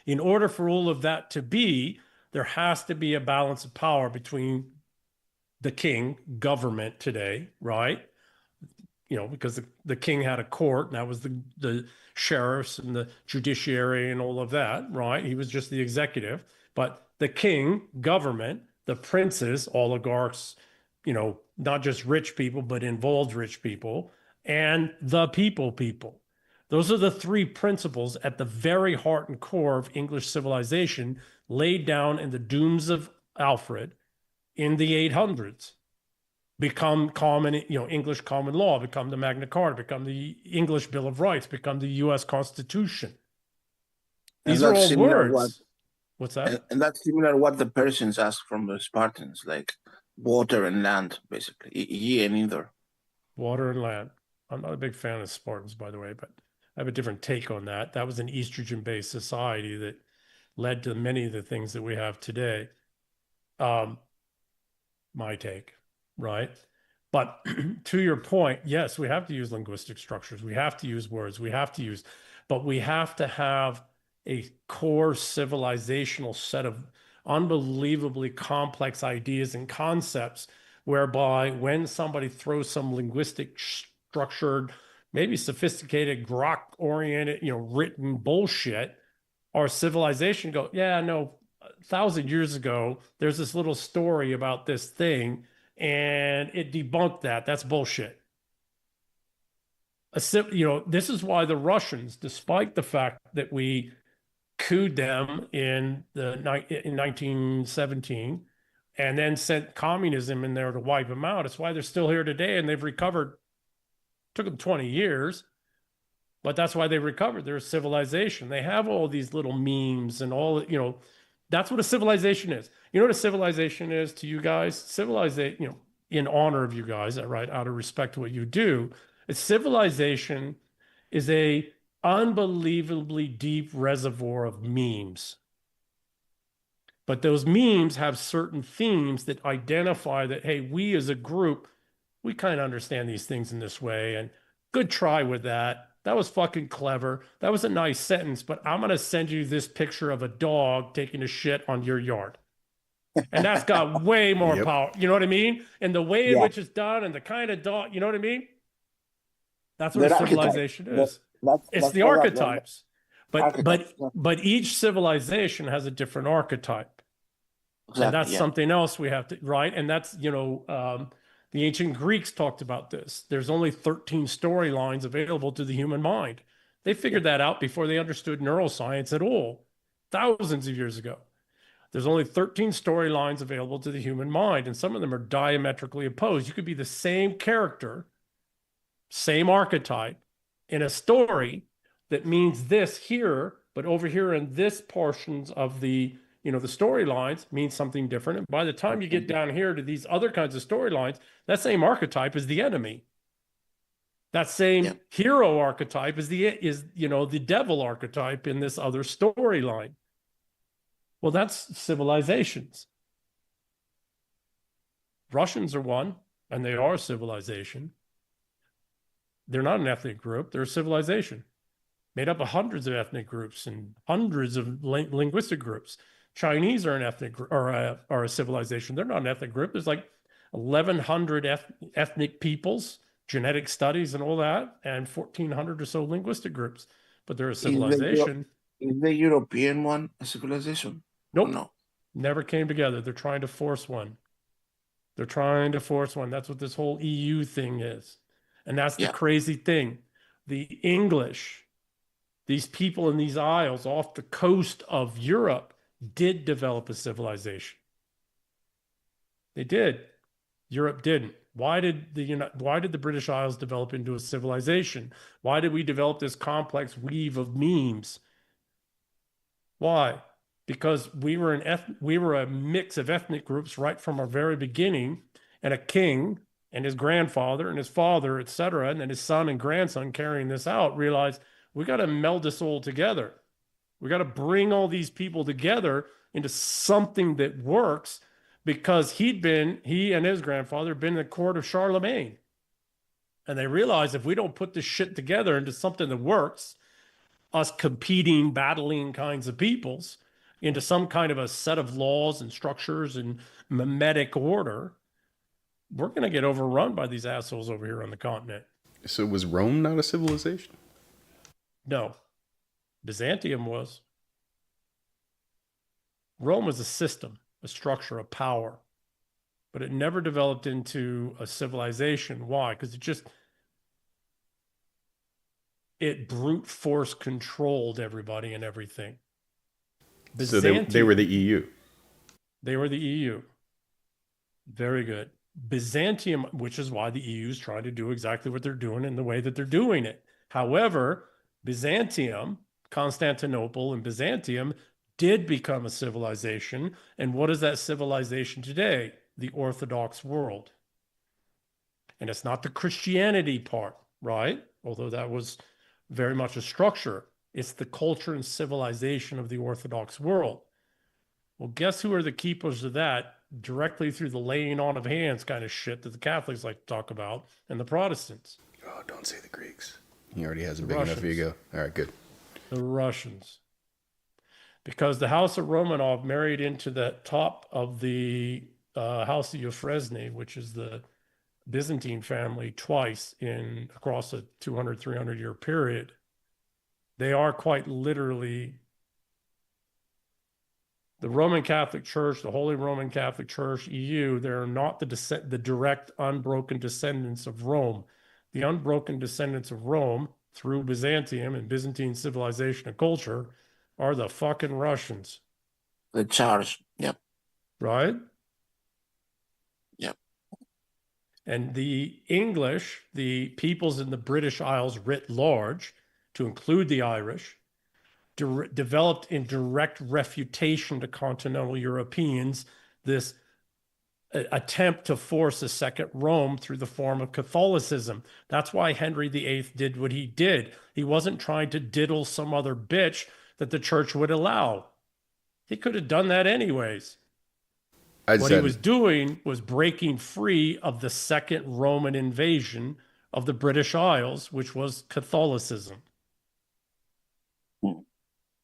In order for all of that to be, there has to be a balance of power between the king, government today, right? Because the king had a court, and that was the sheriffs and the judiciary and all of that, right? He was just the executive. But the king, government, the princes, oligarchs, not just rich people, but involved rich people, and the people. Those are the three principles at the very heart and core of English civilization, laid down in the Dooms of Alfred in the 800s. Become common, English common law, become the Magna Carta, become the English Bill of Rights, become the U.S. Constitution. These are all words. What's that? And that's similar to what the Persians asked from the Spartans, like water and land, basically. Ye and either. Water and land. I'm not a big fan of Spartans, by the way, but I have a different take on that. That was an estrogen-based society that led to many of the things that we have today. My take, right? But to your point, yes, we have to use linguistic structures. We have to use words. But we have to have a core civilizational set of unbelievably complex ideas and concepts, whereby when somebody throws some linguistic structured, maybe sophisticated, grok-oriented, written bullshit, our civilization go, yeah, no, 1,000 years ago, there's this little story about this thing, and it debunked that. That's bullshit. This is why the Russians, despite the fact that we couped them in 1917 and then sent communism in there to wipe them out, it's why they're still here today, and they've recovered. Took them 20 years, but that's why they recovered their civilization. They have all these little memes and all, that's what a civilization is. You know what a civilization is to you guys? Civilization, in honor of you guys, right, out of respect to what you do, a civilization is a unbelievably deep reservoir of memes. But those memes have certain themes that identify that, hey, we as a group, we kind of understand these things in this way, and good try with that. That was fucking clever. That was a nice sentence, but I'm going to send you this picture of a dog taking a shit on your yard. And that's got way more power. You know what I mean? And the way in which it's done and the kind of dog, you know what I mean? That's what a civilization is. It's the archetypes. But each civilization has a different archetype. Exactly, and that's something else we have to, right? And that's, the ancient Greeks talked about this. There's only 13 storylines available to the human mind. They figured that out before they understood neuroscience at all, thousands of years ago. There's only 13 storylines available to the human mind, and some of them are diametrically opposed. You could be the same character, same archetype in a story that means this here, but over here in this portions of the the storylines means something different. And by the time you get down here to these other kinds of storylines, that same archetype is the enemy. That same hero archetype is the devil archetype in this other storyline. Well, that's civilizations. Russians are one, and they are a civilization. They're not an ethnic group. They're a civilization made up of hundreds of ethnic groups and hundreds of linguistic groups. Chinese are an ethnic are a civilization. They're not an ethnic group. There's like 1,100 ethnic peoples, genetic studies and all that, and 1,400 or so linguistic groups. But they're a civilization. Is the European one a civilization? Nope. No. Never came together. They're trying to force one. That's what this whole EU thing is. And that's the crazy thing. the English, these people in these isles off the coast of Europe did develop a civilization. They did. Europe didn't. Why did the British Isles develop into a civilization? Why did we develop this complex weave of memes? Why? Because we were a mix of ethnic groups right from our very beginning, and a king and his grandfather and his father, etc., and then his son and grandson carrying this out realized we got to meld this all together. We got to bring all these people together into something that works, because he and his grandfather had been in the court of Charlemagne. And they realized if we don't put this shit together into something that works, us competing, battling kinds of peoples, into some kind of a set of laws and structures and mimetic order, we're going to get overrun by these assholes over here on the continent. So was Rome not a civilization? No. Byzantium was. Rome was a system, a structure, a power, but it never developed into a civilization. Why? Because it brute force controlled everybody and everything. So they were the EU. They were the EU. Very good. Byzantium, which is why the EU is trying to do exactly what they're doing in the way that they're doing it. However, Byzantium, Constantinople and Byzantium did become a civilization. And what is that civilization today? The Orthodox world. And it's not the Christianity part, right? Although that was very much a structure. It's the culture and civilization of the Orthodox world. Well, guess who are the keepers of that? Directly through the laying on of hands kind of shit that the Catholics like to talk about, and the Protestants. Oh, don't say the Greeks. He already has a The big Russians. enough ego. All right, good. The Russians. Because the House of Romanov married into the top of the House of Euphresne, which is the Byzantine family, twice across a 200, 300 year period. They are quite literally the Roman Catholic Church, the Holy Roman Catholic Church, EU. They're not the direct unbroken descendants of Rome. The unbroken descendants of Rome through Byzantium and Byzantine civilization and culture are the fucking Russians. The Tsars. Yep. Right? Yep. And the English, the peoples in the British Isles writ large, to include the Irish, developed in direct refutation to continental Europeans this attempt to force a second Rome through the form of Catholicism. That's why Henry VIII did what he did. He wasn't trying to diddle some other bitch that the church would allow. He could have done that anyways. What he was doing was breaking free of the second Roman invasion of the British Isles, which was Catholicism.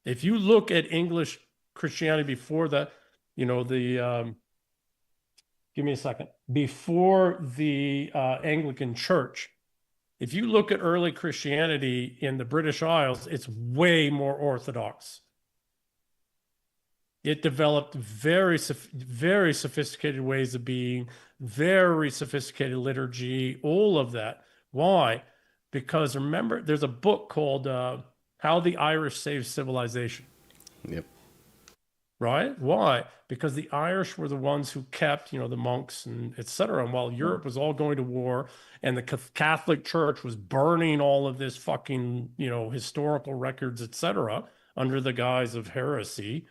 If you look at English Christianity before give me a second, before the Anglican Church, if you look at early Christianity in the British Isles, it's way more orthodox. It developed very sophisticated ways of being, very sophisticated liturgy, all of that. Why? Because remember, there's a book called How the Irish Saved Civilization. Yep. Right? Why? Because the Irish were the ones who kept, the monks and et cetera. And while Europe was all going to war and the Catholic Church was burning all of this fucking, historical records, et cetera, under the guise of heresy,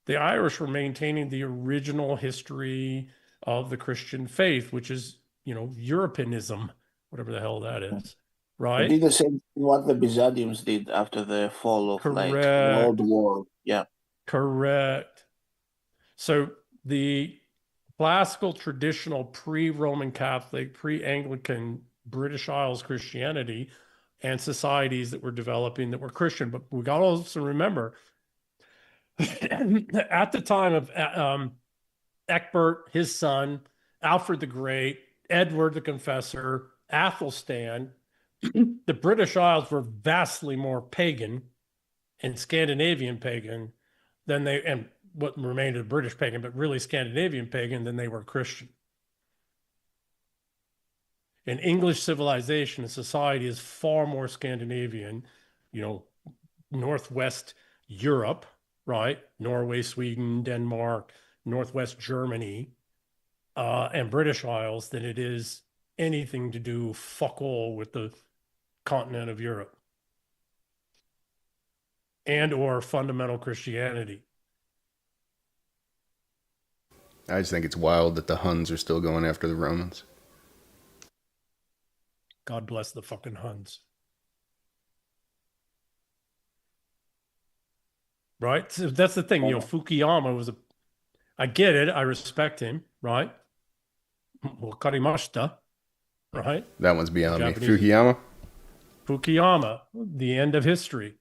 the Irish were maintaining the original history of the Christian faith, which is, Europeanism, whatever the hell that is. Right? They did the same thing what the Byzantians did after the fall of the old world. Yeah. Correct. So the classical, traditional, pre-Roman Catholic, pre-Anglican British Isles Christianity and societies that were developing that were Christian, but we got to also remember at the time of Ecbert, his son, Alfred the Great, Edward the Confessor, Athelstan, the British Isles were vastly more pagan and Scandinavian pagan and what remained of British pagan, but really Scandinavian pagan than they were Christian. an English civilization and society is far more Scandinavian, Northwest Europe, right? Norway, Sweden, Denmark, Northwest Germany, and British Isles than it is anything to do fuck all with the continent of Europe and or fundamental Christianity. I just think it's wild that the Huns are still going after the Romans. God bless the fucking Huns. Right? So that's the thing. Fukuyama I get it. I respect him, right? Wakarimashita, right? That one's beyond me. Japanese. Fukuyama? The end of history.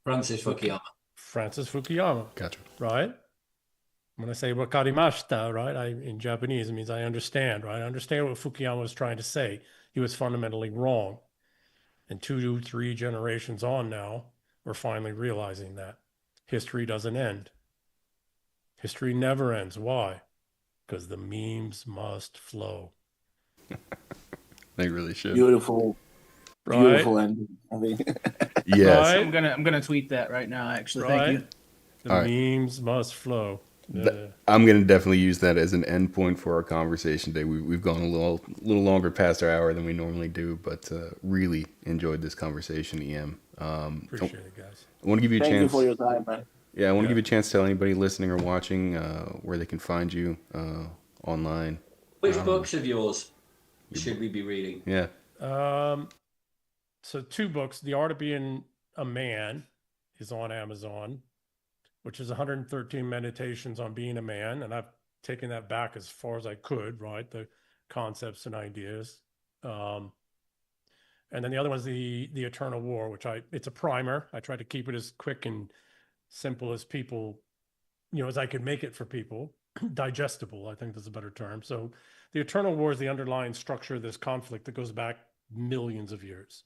Francis Fukuyama. Gotcha. Right? When I say wakarimashita, right, in Japanese, it means I understand, right? I understand what Fukuyama was trying to say. He was fundamentally wrong. And 2 to 3 generations on now, we're finally realizing that. History doesn't end. History never ends. Why? Because the memes must flow. They really should. Beautiful, right? Beautiful ending. I think. Yes. Right? I'm gonna tweet that right now. Actually, Right? thank you. The memes must flow. I'm going to definitely use that as an end point for our conversation today. We've gone a little longer past our hour than we normally do, but really enjoyed this conversation, EM. Appreciate it, guys. I want to give you a Thank chance. you for your time, man. Yeah, I want to give you a chance to tell anybody listening or watching where they can find you online. Which books of yours should we be reading? Yeah. So 2 books. The Art of Being a Man is on Amazon, which is 113 meditations on being a man. And I've taken that back as far as I could, right? The concepts and ideas. And then the other one's the Eternal War, which it's a primer. I try to keep it as quick and simple as people, as I could make it for people. Digestible, I think that's a better term. So the Eternal War is the underlying structure of this conflict that goes back millions of years.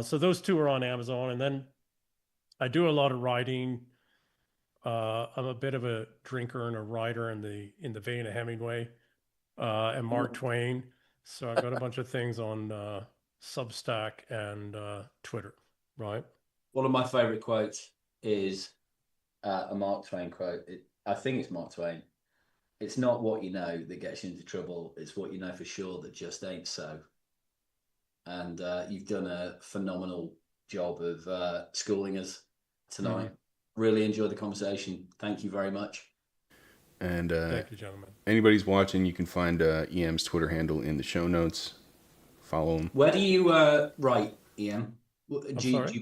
So those 2 are on Amazon. And then I do a lot of writing. I'm a bit of a drinker and a writer in the vein of Hemingway and Mark Twain. So I've got a bunch of things on Substack and Twitter, right? One of my favorite quotes is a Mark Twain quote. I think it's Mark Twain. It's not what you know that gets you into trouble. It's what you know for sure that just ain't so. And you've done a phenomenal job of schooling us tonight. Really enjoyed the conversation. Thank you very much. And thank you, gentlemen. Anybody's watching, you can find EM's Twitter handle in the show notes. Follow him. Where do you write, EM? Do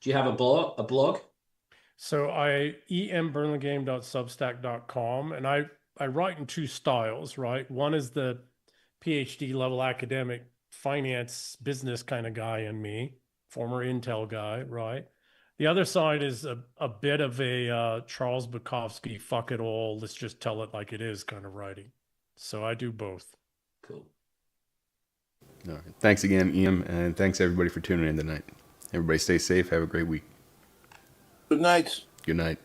you have a blog? So emburlingame.substack.com, and I write in 2 styles, right? One is the PhD level academic finance business kind of guy in me, former Intel guy, right? The other side is a bit of a Charles Bukowski, fuck it all, let's just tell it like it is kind of writing. So I do both. Cool. All right. Thanks again, EM, and thanks everybody for tuning in tonight. Everybody stay safe. Have a great week. Good night. Good night.